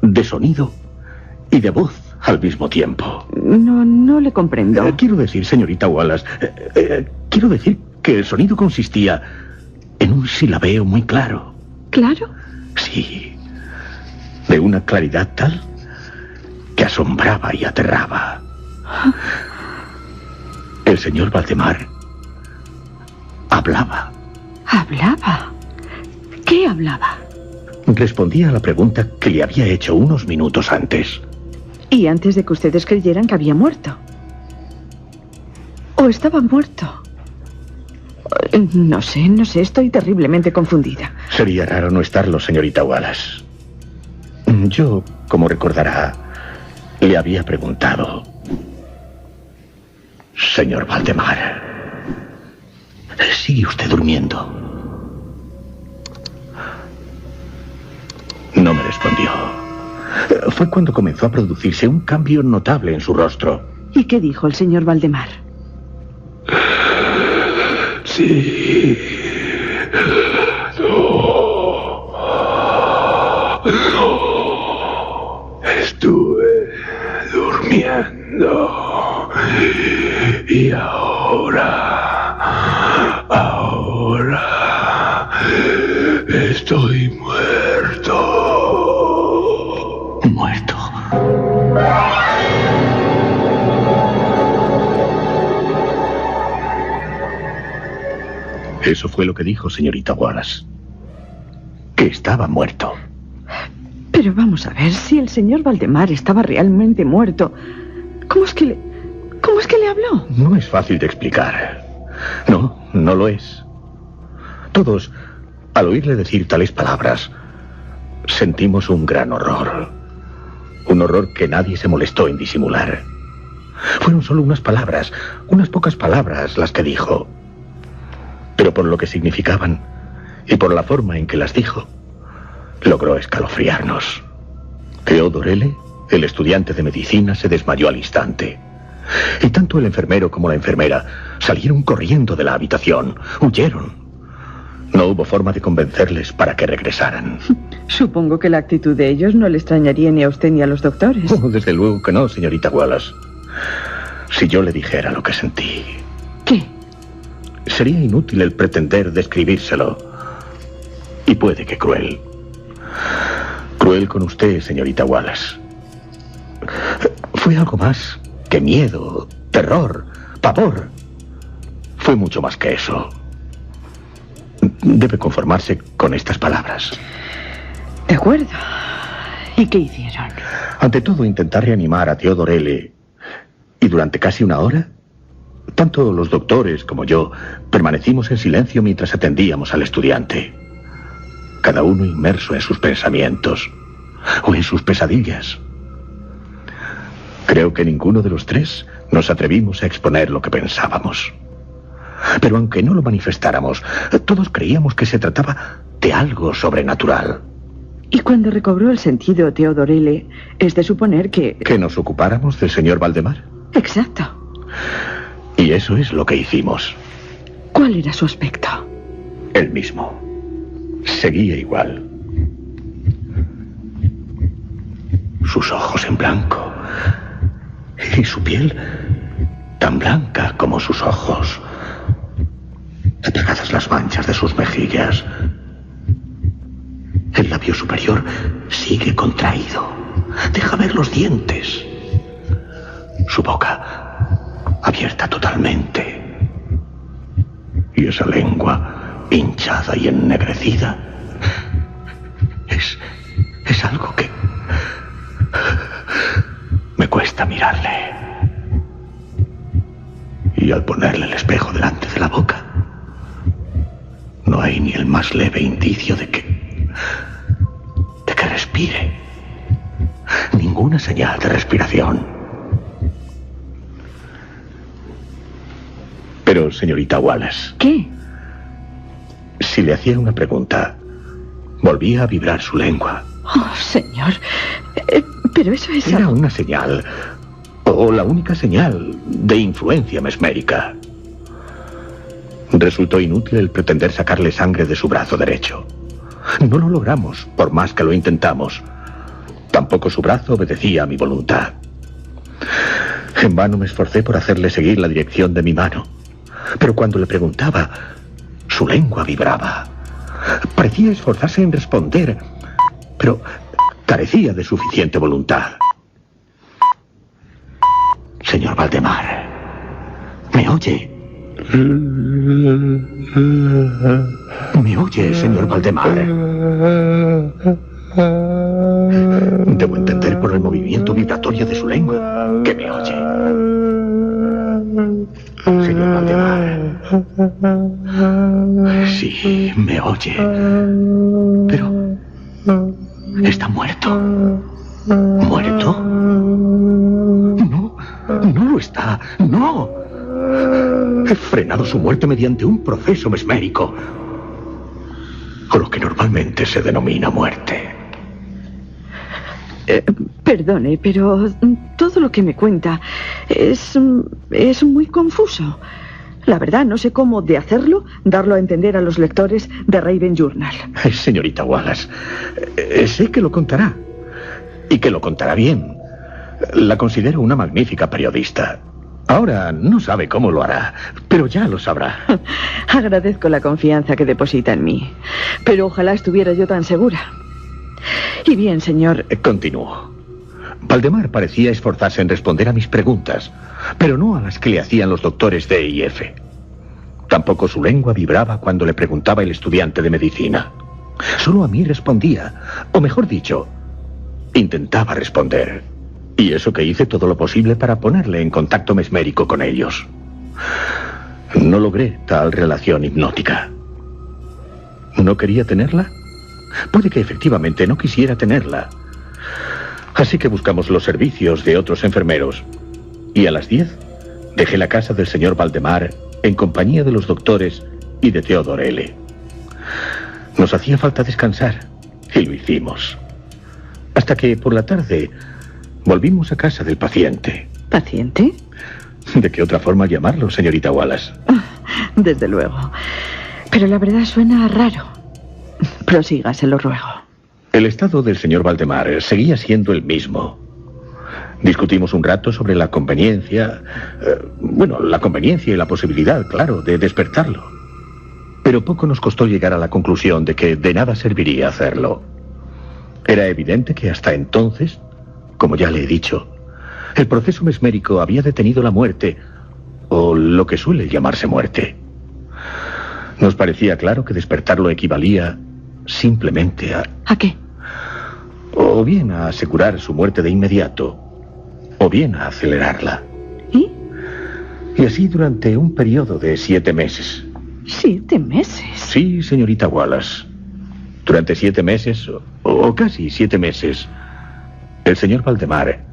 De sonido y de voz al mismo tiempo. No le comprendo. Quiero decir, señorita Wallace, quiero decir que el sonido consistía en un silabeo muy claro. ¿Claro? Sí. De una claridad tal que asombraba y aterraba. El señor Valdemar hablaba. ¿Hablaba? ¿Qué hablaba? Respondía a la pregunta que le había hecho unos minutos antes. Y antes de que ustedes creyeran que había muerto. ¿O estaba muerto? No sé, estoy terriblemente confundida. Sería raro no estarlo, señorita Wallace. Yo, como recordará, le había preguntado... Señor Valdemar, ¿sigue usted durmiendo? No me respondió. Fue cuando comenzó a producirse un cambio notable en su rostro. ¿Y qué dijo el señor Valdemar? Sí. No. Estuve durmiendo. Y ahora estoy muerto. Muerto. Eso fue lo que dijo, señorita Wallace. que estaba muerto. Pero vamos a ver, si el señor Valdemar estaba realmente muerto, ¿cómo es que le habló? No es fácil de explicar. No, no lo es. Todos, al oírle decir tales palabras, sentimos un gran horror. Un horror que nadie se molestó en disimular. Fueron solo unas palabras, unas pocas palabras las que dijo. Pero por lo que significaban y por la forma en que las dijo, logró escalofriarnos. Theodore L., el estudiante de medicina, se desmayó al instante. Y tanto el enfermero como la enfermera salieron corriendo de la habitación, huyeron. No hubo forma de convencerles para que regresaran. Supongo que la actitud de ellos no le extrañaría ni a usted ni a los doctores. Oh, desde luego que no, señorita Wallace. Si yo le dijera lo que sentí... ¿Qué? Sería inútil el pretender describírselo. Y puede que cruel. Cruel con usted, señorita Wallace. Fue algo más que miedo, terror, pavor. Fue mucho más que eso. Debe conformarse con estas palabras. De acuerdo. ¿Y qué hicieron? Ante todo, intentar reanimar a Theodore L. Y durante casi una hora, tanto los doctores como yo permanecimos en silencio mientras atendíamos al estudiante. Cada uno inmerso en sus pensamientos o en sus pesadillas. Creo que ninguno de los tres nos atrevimos a exponer lo que pensábamos. Pero aunque no lo manifestáramos, todos creíamos que se trataba de algo sobrenatural. Y cuando recobró el sentido Theodore L., es de suponer que... ¿Que nos ocupáramos del señor Valdemar? Exacto. Y eso es lo que hicimos. ¿Cuál era su aspecto? El mismo. Seguía igual. Sus ojos en blanco. Y su piel tan blanca como sus ojos. Apagadas las manchas de sus mejillas. El labio superior sigue contraído. Deja ver los dientes. Su boca abierta totalmente. Y esa lengua hinchada y ennegrecida es algo que me cuesta mirarle. Y al ponerle el espejo delante de la boca, no hay ni el más leve indicio de que respire. Ninguna señal de respiración. Pero, señorita Wallace... ¿Qué? Si le hacía una pregunta, volvía a vibrar su lengua. Oh, señor. Pero eso es... Era una señal, o la única señal, de influencia mesmérica. Resultó inútil el pretender sacarle sangre de su brazo derecho. No lo logramos, por más que lo intentamos. Tampoco su brazo obedecía a mi voluntad. En vano me esforcé por hacerle seguir la dirección de mi mano. Pero cuando le preguntaba, su lengua vibraba. Parecía esforzarse en responder, pero carecía de suficiente voluntad. Señor Valdemar, ¿me oye? ¿Me oye, señor Valdemar? Debo entender por el movimiento vibratorio de su lengua que me oye. Señor Valdemar. Sí, me oye. Pero está muerto. ¿Muerto? No, no lo está. No. He frenado su muerte mediante un proceso mesmérico, o lo que normalmente se denomina muerte. Perdone, pero todo lo que me cuenta es muy confuso. La verdad, no sé cómo de hacerlo, darlo a entender a los lectores de Raven Journal. Señorita Wallace, sé que lo contará, y que lo contará bien. La considero una magnífica periodista. Ahora no sabe cómo lo hará, pero ya lo sabrá. Agradezco la confianza que deposita en mí, pero ojalá estuviera yo tan segura. Y bien, señor... Continúo. Valdemar parecía esforzarse en responder a mis preguntas, pero no a las que le hacían los doctores D y F. Tampoco su lengua vibraba cuando le preguntaba el estudiante de medicina. Solo a mí respondía, o mejor dicho, intentaba responder. Y eso que hice todo lo posible para ponerle en contacto mesmérico con ellos. No logré tal relación hipnótica. ¿No quería tenerla? Puede que efectivamente no quisiera tenerla. Así que buscamos los servicios de otros enfermeros. Y a las 10 dejé la casa del señor Valdemar en compañía de los doctores y de Theodore L. Nos hacía falta descansar y lo hicimos. Hasta que por la tarde volvimos a casa del paciente. ¿Paciente? ¿De qué otra forma llamarlo, señorita Wallace? Desde luego. Pero la verdad suena raro. Prosiga, se lo ruego. El estado del señor Valdemar seguía siendo el mismo. Discutimos un rato sobre la conveniencia... la conveniencia y la posibilidad, claro, de despertarlo. Pero poco nos costó llegar a la conclusión de que de nada serviría hacerlo. Era evidente que hasta entonces, como ya le he dicho, el proceso mesmérico había detenido la muerte, o lo que suele llamarse muerte. Nos parecía claro que despertarlo equivalía simplemente a... ¿A qué? O bien a asegurar su muerte de inmediato, o bien a acelerarla. ¿Y? Y así durante un periodo de 7 meses. 7 meses. Sí, señorita Wallace. Durante 7 meses, o casi 7 meses, el señor Valdemar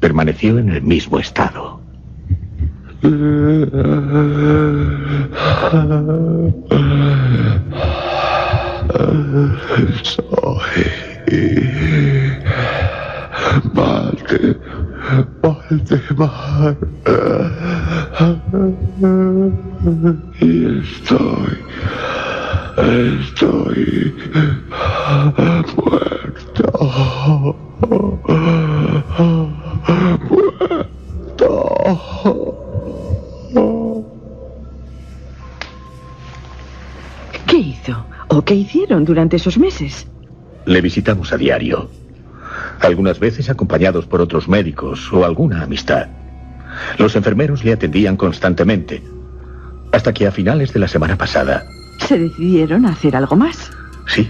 permaneció en el mismo estado. Soy Valdemar. Y estoy muerto. ¿Qué hizo? ¿O qué hicieron durante esos meses? Le visitamos a diario. Algunas veces acompañados por otros médicos o alguna amistad. Los enfermeros le atendían constantemente. Hasta que a finales de la semana pasada... ¿Se decidieron a hacer algo más? Sí.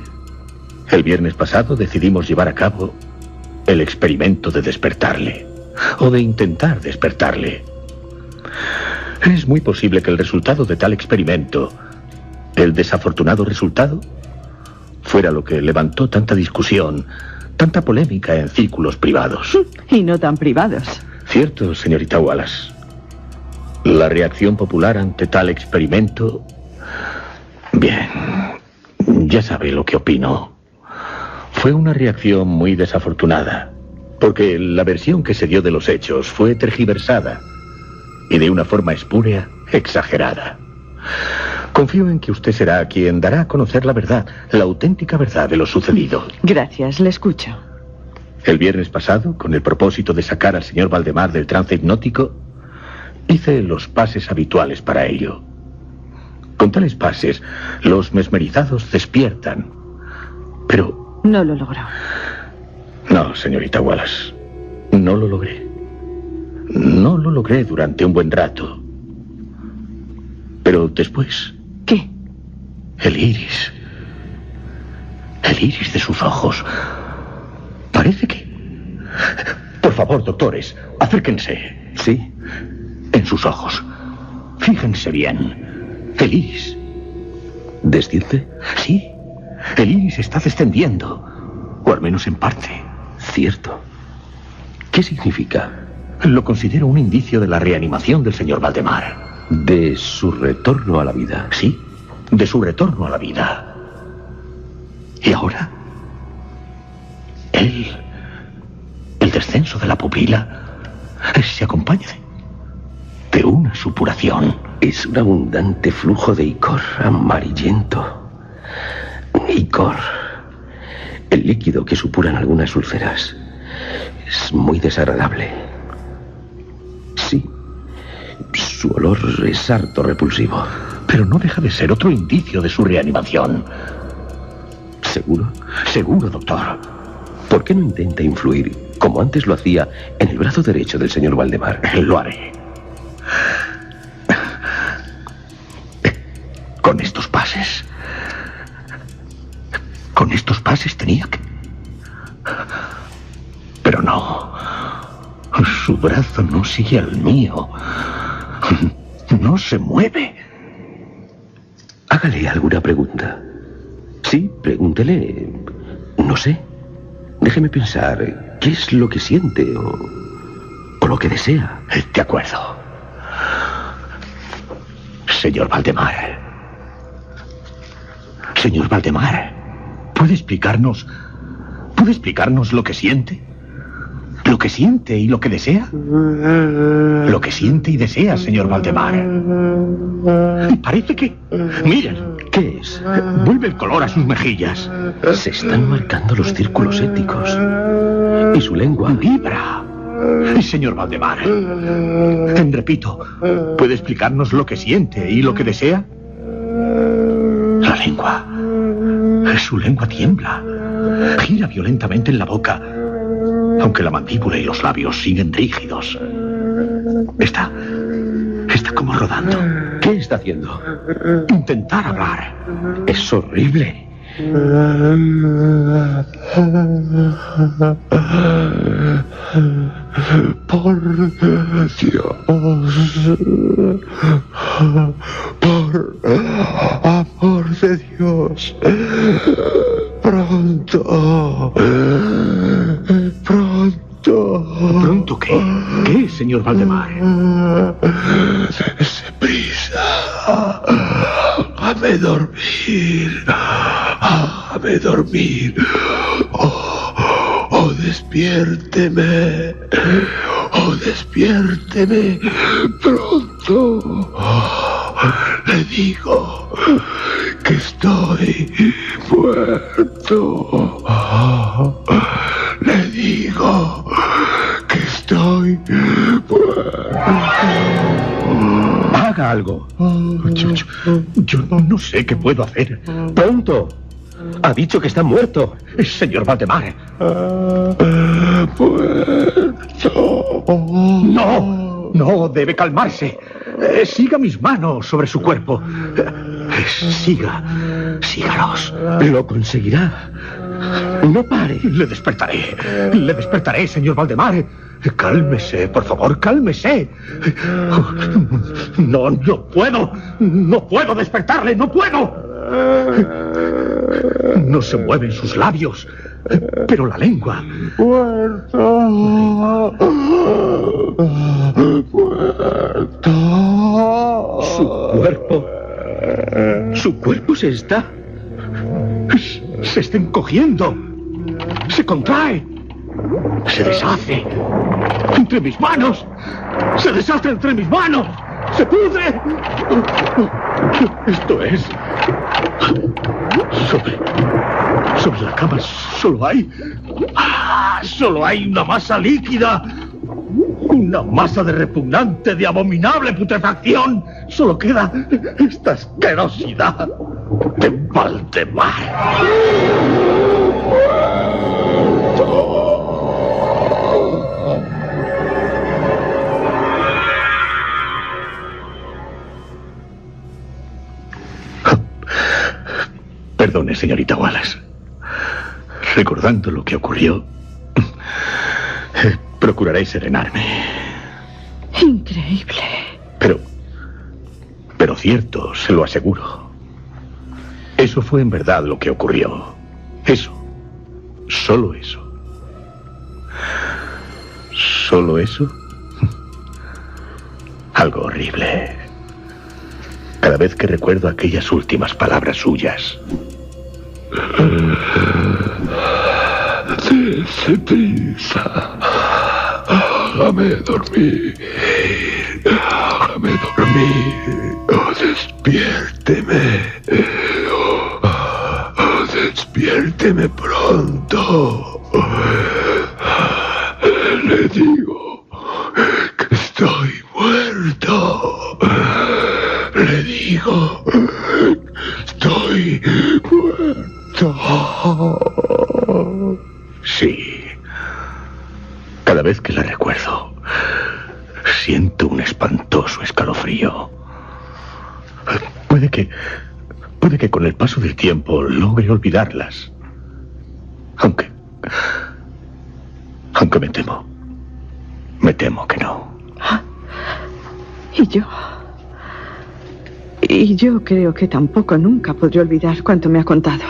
El viernes pasado decidimos llevar a cabo el experimento de despertarle. O de intentar despertarle. Es muy posible que el resultado de tal experimento, el desafortunado resultado, fuera lo que levantó tanta discusión, tanta polémica en círculos privados. Y no tan privados. Cierto, señorita Wallace. La reacción popular ante tal experimento... Bien, ya sabe lo que opino. Fue una reacción muy desafortunada, porque la versión que se dio de los hechos fue tergiversada y de una forma espúrea, exagerada. Confío en que usted será quien dará a conocer la verdad, la auténtica verdad de lo sucedido. Gracias, le escucho. El viernes pasado, con el propósito de sacar al señor Valdemar del trance hipnótico, hice los pases habituales para ello. Con tales pases, los mesmerizados despiertan. Pero... No lo logró. No, señorita Wallace. No lo logré. No lo logré durante un buen rato. Pero después... ¿Qué? El iris. El iris de sus ojos. Parece que... Por favor, doctores, acérquense. Sí. En sus ojos. Fíjense bien. El iris. ¿Desciende? Sí. El iris está descendiendo. O al menos en parte. Cierto. ¿Qué significa? Lo considero un indicio de la reanimación del señor Valdemar. De su retorno a la vida. Sí, de su retorno a la vida. Y ahora, el descenso de la pupila se acompaña de una supuración. Es un abundante flujo de icor amarillento. Icor. El líquido que supuran algunas úlceras. Es muy desagradable. Sí. Su olor es harto repulsivo. Pero no deja de ser otro indicio de su reanimación. ¿Seguro? Seguro, doctor. ¿Por qué no intenta influir, como antes lo hacía, en el brazo derecho del señor Valdemar? Lo haré. Con estos pases. Con estos pases tenía que... Pero no. Su brazo no sigue al mío. No se mueve. Hágale alguna pregunta. Sí, pregúntele. No sé. Déjeme pensar. ¿Qué es lo que siente o lo que desea? De acuerdo. Señor Valdemar. Señor Valdemar, ¿puede explicarnos lo que siente? ¿Lo que siente y lo que desea? Lo que siente y desea, señor Valdemar. Parece que... Miren. ¿Qué es? Vuelve el color a sus mejillas. Se están marcando los círculos étnicos. Y su lengua vibra. Señor Valdemar, repito, ¿puede explicarnos lo que siente y lo que desea? La lengua. Su lengua tiembla. Gira violentamente en la boca, aunque la mandíbula y los labios siguen rígidos. Está como rodando. ¿Qué está haciendo? Intentar hablar. Es horrible. Por Dios, por amor de Dios, pronto. ¿Pronto qué? ¿Qué, señor Valdemar? Dese prisa. Hágame dormir. Hágame dormir. Oh, despiérteme. Oh, despiérteme. Pronto. Le digo que estoy muerto. Le digo que estoy muerto. Haga algo. Yo no sé qué puedo hacer. Pronto. Ha dicho que está muerto. Señor Valdemar. Muerto. No, debe calmarse. Siga mis manos sobre su cuerpo. Sígalos. Lo conseguirá. No pare. Le despertaré, señor Valdemar. Cálmese, por favor, cálmese. No puedo despertarle, no puedo. No se mueven sus labios, pero la lengua. Muerto. Su cuerpo se está encogiendo. Se contrae. Se deshace. Entre mis manos. Se deshace entre mis manos. Se pudre. Esto es... Sobre la cama solo hay una masa líquida. Una masa de repugnante, de abominable putrefacción. Solo queda esta asquerosidad de Valdemar. Perdone, señorita Wallace. Recordando lo que ocurrió, procuraré serenarme. Increíble. Pero cierto, se lo aseguro. Eso fue en verdad lo que ocurrió. Eso. Solo eso. ¿Solo eso? Algo horrible. Cada vez que recuerdo aquellas últimas palabras suyas. Dese prisa. Hágame dormir. Hágame dormir. Oh, despiérteme. Oh, despiérteme pronto. Le digo que estoy muerto. Le digo que estoy muerto. Sí. Cada vez que la recuerdo, siento un espantoso escalofrío. Puede que con el paso del tiempo logre olvidarlas. Aunque me temo. Me temo que no. Y yo creo que tampoco nunca podré olvidar cuanto me ha contado.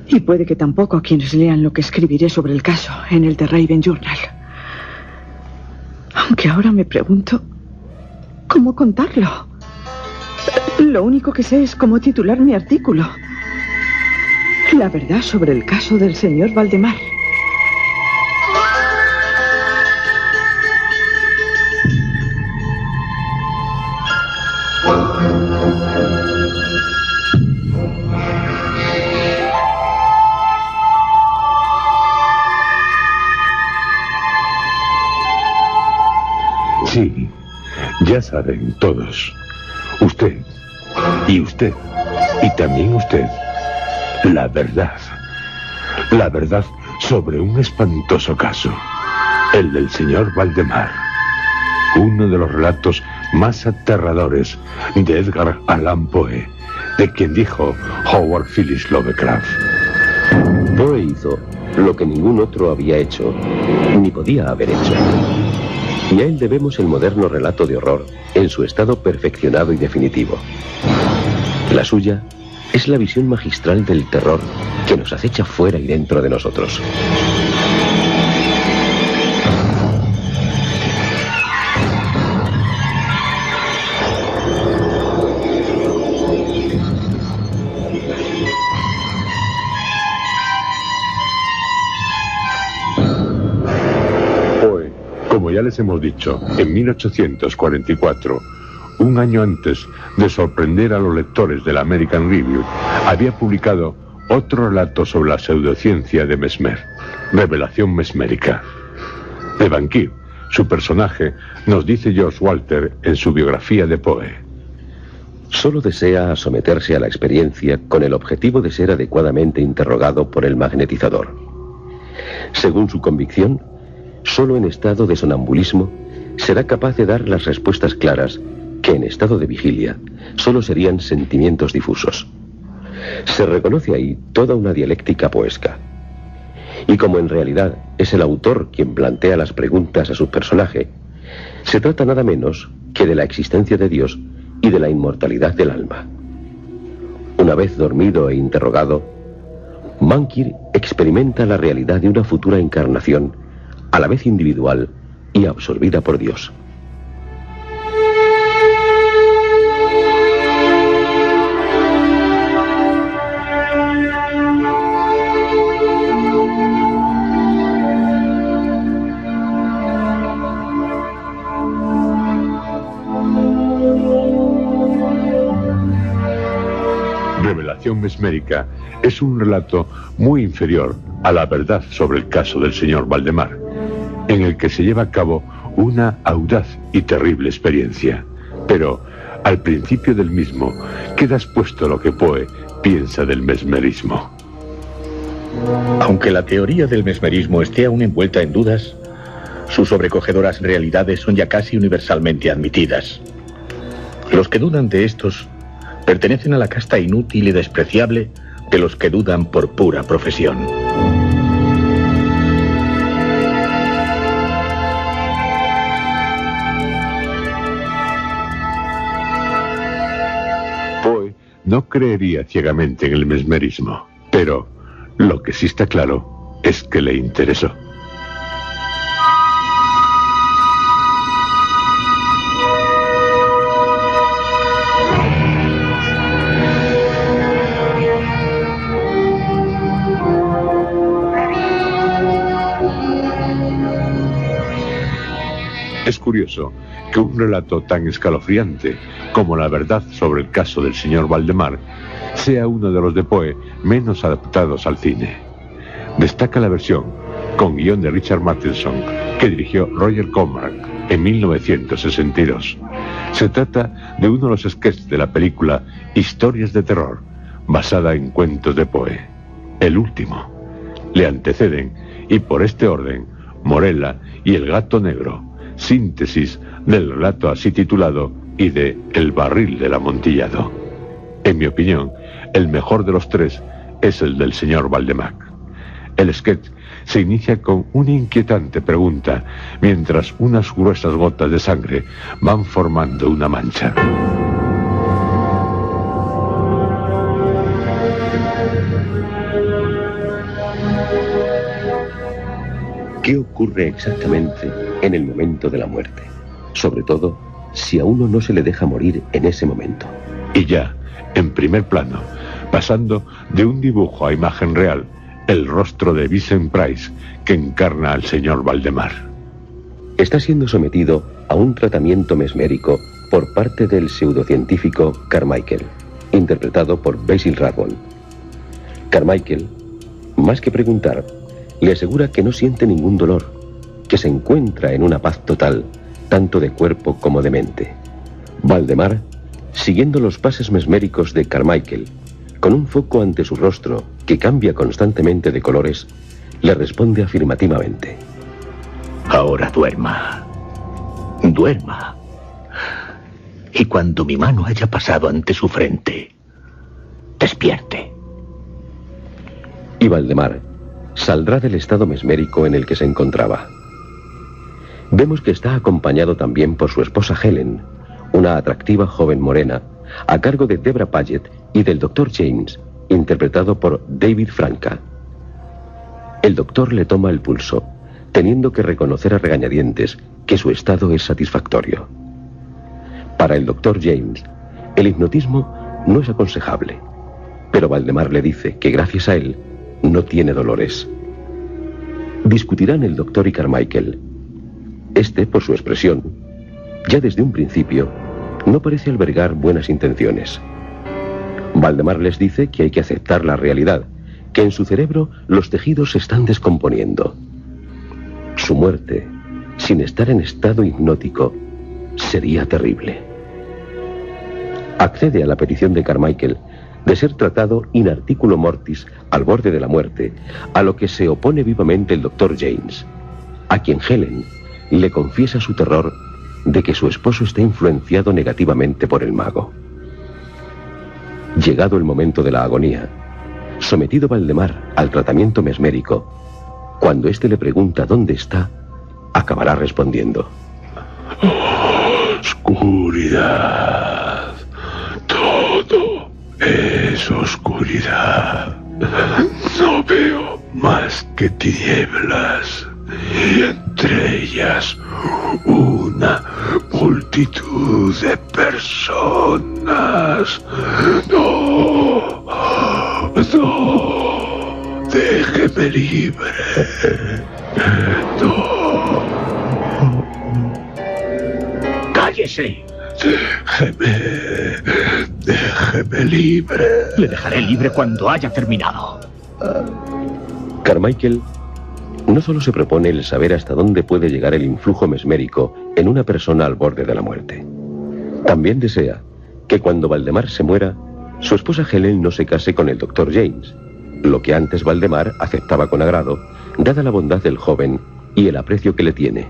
Y puede que tampoco quienes lean lo que escribiré sobre el caso en el The Raven Journal. Aunque ahora me pregunto cómo contarlo. Lo único que sé es cómo titular mi artículo. La verdad sobre el caso del señor Valdemar. Sí, ya saben todos. Usted, y usted, y también usted. La verdad. La verdad sobre un espantoso caso. El del señor Valdemar. Uno de los relatos más aterradores de Edgar Allan Poe, de quien dijo Howard Phillips Lovecraft. Poe hizo lo que ningún otro había hecho, ni podía haber hecho. Y a él debemos el moderno relato de horror en su estado perfeccionado y definitivo. La suya es la visión magistral del terror que nos acecha fuera y dentro de nosotros. Como ya les hemos dicho, en 1844, un año antes de sorprender a los lectores del American Review, había publicado otro relato sobre la pseudociencia de Mesmer, Revelación Mesmérica. De Banquir, su personaje, nos dice George Walter en su biografía de Poe. Solo desea someterse a la experiencia con el objetivo de ser adecuadamente interrogado por el magnetizador. Según su convicción, solo en estado de sonambulismo será capaz de dar las respuestas claras que en estado de vigilia solo serían sentimientos difusos. Se reconoce ahí toda una dialéctica poesca. Y como en realidad es el autor quien plantea las preguntas a su personaje, se trata nada menos que de la existencia de Dios y de la inmortalidad del alma. Una vez dormido e interrogado, Mankir experimenta la realidad de una futura encarnación a la vez individual y absorbida por Dios. Revelación Mesmérica es un relato muy inferior a la verdad sobre el caso del señor Valdemar, en el que se lleva a cabo una audaz y terrible experiencia. Pero al principio del mismo queda expuesto lo que Poe piensa del mesmerismo. Aunque la teoría del mesmerismo esté aún envuelta en dudas, sus sobrecogedoras realidades son ya casi universalmente admitidas. Los que dudan de estos pertenecen a la casta inútil y despreciable de los que dudan por pura profesión. No creería ciegamente en el mesmerismo, pero lo que sí está claro es que le interesó. Es curioso que un relato tan escalofriante como La verdad sobre el caso del señor Valdemar sea uno de los de Poe menos adaptados al cine. Destaca la versión, con guión de Richard Matheson, que dirigió Roger Corman en 1962. Se trata de uno de los sketches de la película Historias de terror, basada en cuentos de Poe. El último. Le anteceden, y por este orden, Morella y el gato negro, síntesis del relato así titulado y de El barril del amontillado. En mi opinión, el mejor de los tres es el del señor Valdemar. El sketch se inicia con una inquietante pregunta, mientras unas gruesas gotas de sangre van formando una mancha. ¿Qué ocurre exactamente en el momento de la muerte? Sobre todo, si a uno no se le deja morir en ese momento. Y ya, en primer plano, pasando de un dibujo a imagen real, el rostro de Vincent Price, que encarna al señor Valdemar. Está siendo sometido a un tratamiento mesmérico por parte del pseudocientífico Carmichael, interpretado por Basil Rathbone. Carmichael, más que preguntar, le asegura que no siente ningún dolor, que se encuentra en una paz total, tanto de cuerpo como de mente. Valdemar, siguiendo los pases mesméricos de Carmichael, con un foco ante su rostro que cambia constantemente de colores, le responde afirmativamente. Ahora duerma. Duerma. Y cuando mi mano haya pasado ante su frente, despierte. Y Valdemar saldrá del estado mesmérico en el que se encontraba. Vemos que está acompañado también por su esposa Helen, una atractiva joven morena, a cargo de Deborah Paget y del Dr. James, interpretado por David Franca. El doctor le toma el pulso, teniendo que reconocer a regañadientes que su estado es satisfactorio. Para el Dr. James, el hipnotismo no es aconsejable, pero Valdemar le dice que gracias a él no tiene dolores. Discutirán el doctor y Carmichael. Este, por su expresión, ya desde un principio, no parece albergar buenas intenciones. Valdemar les dice que hay que aceptar la realidad, que en su cerebro los tejidos se están descomponiendo. Su muerte, sin estar en estado hipnótico, sería terrible. Accede a la petición de Carmichael de ser tratado in articulo mortis al borde de la muerte, a lo que se opone vivamente el Dr. James, a quien Helen le confiesa su terror de que su esposo está influenciado negativamente por el mago. Llegado el momento de la agonía, sometido Valdemar al tratamiento mesmérico, cuando éste le pregunta dónde está, acabará respondiendo: Oscuridad. Todo es oscuridad. No veo más que tinieblas, y entre ellas una multitud de personas. No, no, déjeme libre. No. ¡Cállese! Déjeme libre. Le dejaré libre cuando haya terminado. Carmichael no solo se propone el saber hasta dónde puede llegar el influjo mesmérico en una persona al borde de la muerte. También desea que cuando Valdemar se muera, su esposa Helen no se case con el Dr. James, lo que antes Valdemar aceptaba con agrado, dada la bondad del joven y el aprecio que le tiene,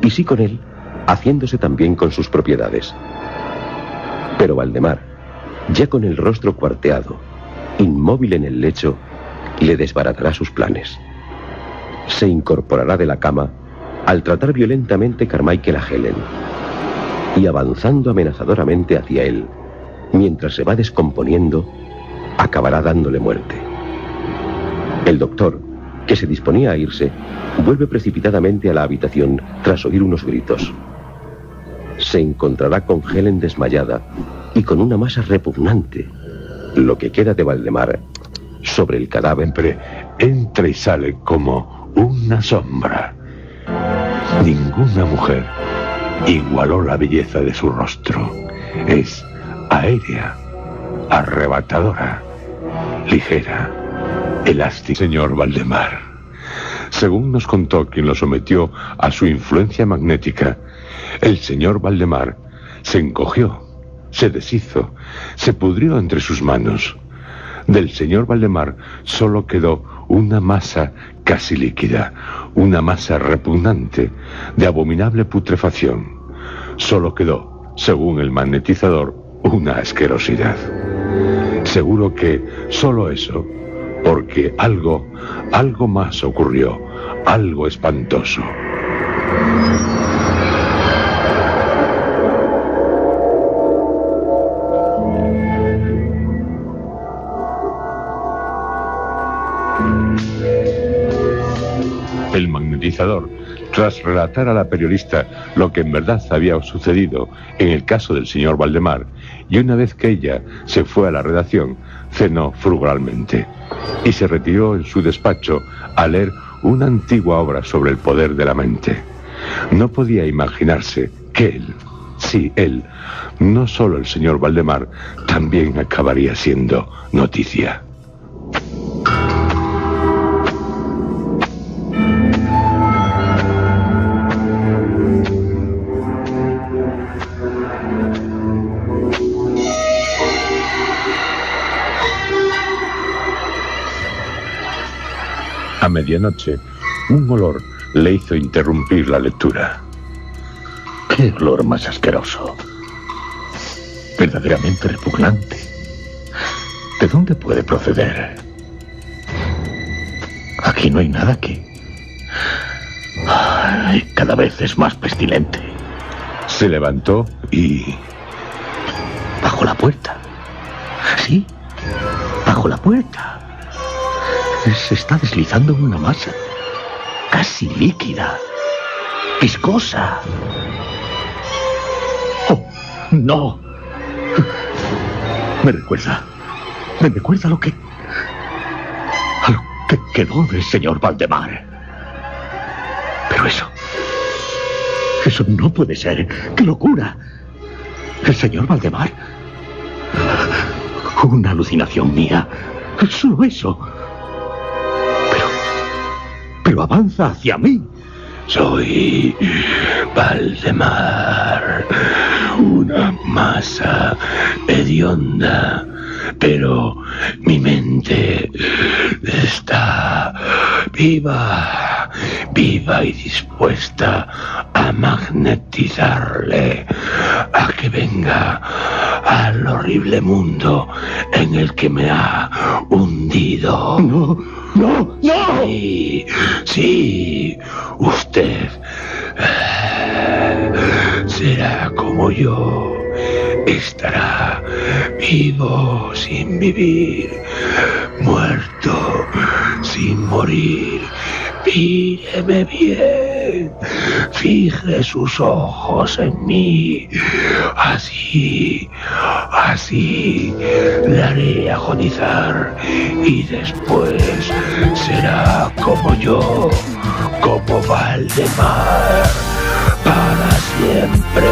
y sí con él, haciéndose también con sus propiedades. Pero Valdemar, ya con el rostro cuarteado, inmóvil en el lecho, le desbaratará sus planes. Se incorporará de la cama al tratar violentamente Carmichael a Helen, y avanzando amenazadoramente hacia él, mientras se va descomponiendo, acabará dándole muerte. El doctor, que se disponía a irse, vuelve precipitadamente a la habitación tras oír unos gritos. Se encontrará con Helen desmayada y con una masa repugnante, lo que queda de Valdemar, sobre el cadáver. Siempre entra y sale como una sombra. Ninguna mujer igualó la belleza de su rostro. Es aérea, arrebatadora, ligera, elástica. Señor Valdemar, según nos contó quien lo sometió a su influencia magnética, el señor Valdemar se encogió, se deshizo, se pudrió entre sus manos. Del señor Valdemar solo quedó una masa casi líquida, una masa repugnante, de abominable putrefacción. Solo quedó, según el magnetizador, una asquerosidad. Seguro que solo eso, porque algo más ocurrió, algo espantoso. El magnetizador, tras relatar a la periodista lo que en verdad había sucedido en el caso del señor Valdemar, y una vez que ella se fue a la redacción, cenó frugalmente y se retiró en su despacho a leer una antigua obra sobre el poder de la mente. No podía imaginarse que él, sí, él, no solo el señor Valdemar, también acabaría siendo noticia. A medianoche, un olor le hizo interrumpir la lectura. ¡Qué olor más asqueroso! Verdaderamente repugnante. ¿De dónde puede proceder? Aquí no hay nada que... Ay, cada vez es más pestilente. Se levantó y... Bajo la puerta. Sí, bajo la puerta. Se está deslizando una masa, casi líquida, viscosa. ¡Oh, no! Me recuerda a lo que quedó del señor Valdemar. Pero eso no puede ser. ¡Qué locura! El señor Valdemar. Una alucinación mía. Solo eso. Pero avanza hacia mí. Soy Valdemar, una masa hedionda, pero mi mente está viva y dispuesta a magnetizarle, a que venga al horrible mundo en el que me ha hundido. No. Sí, usted será como yo. Estará vivo sin vivir, muerto sin morir. Míreme bien, fije sus ojos en mí. Así le haré agonizar y después será como yo, como Valdemar, para siempre.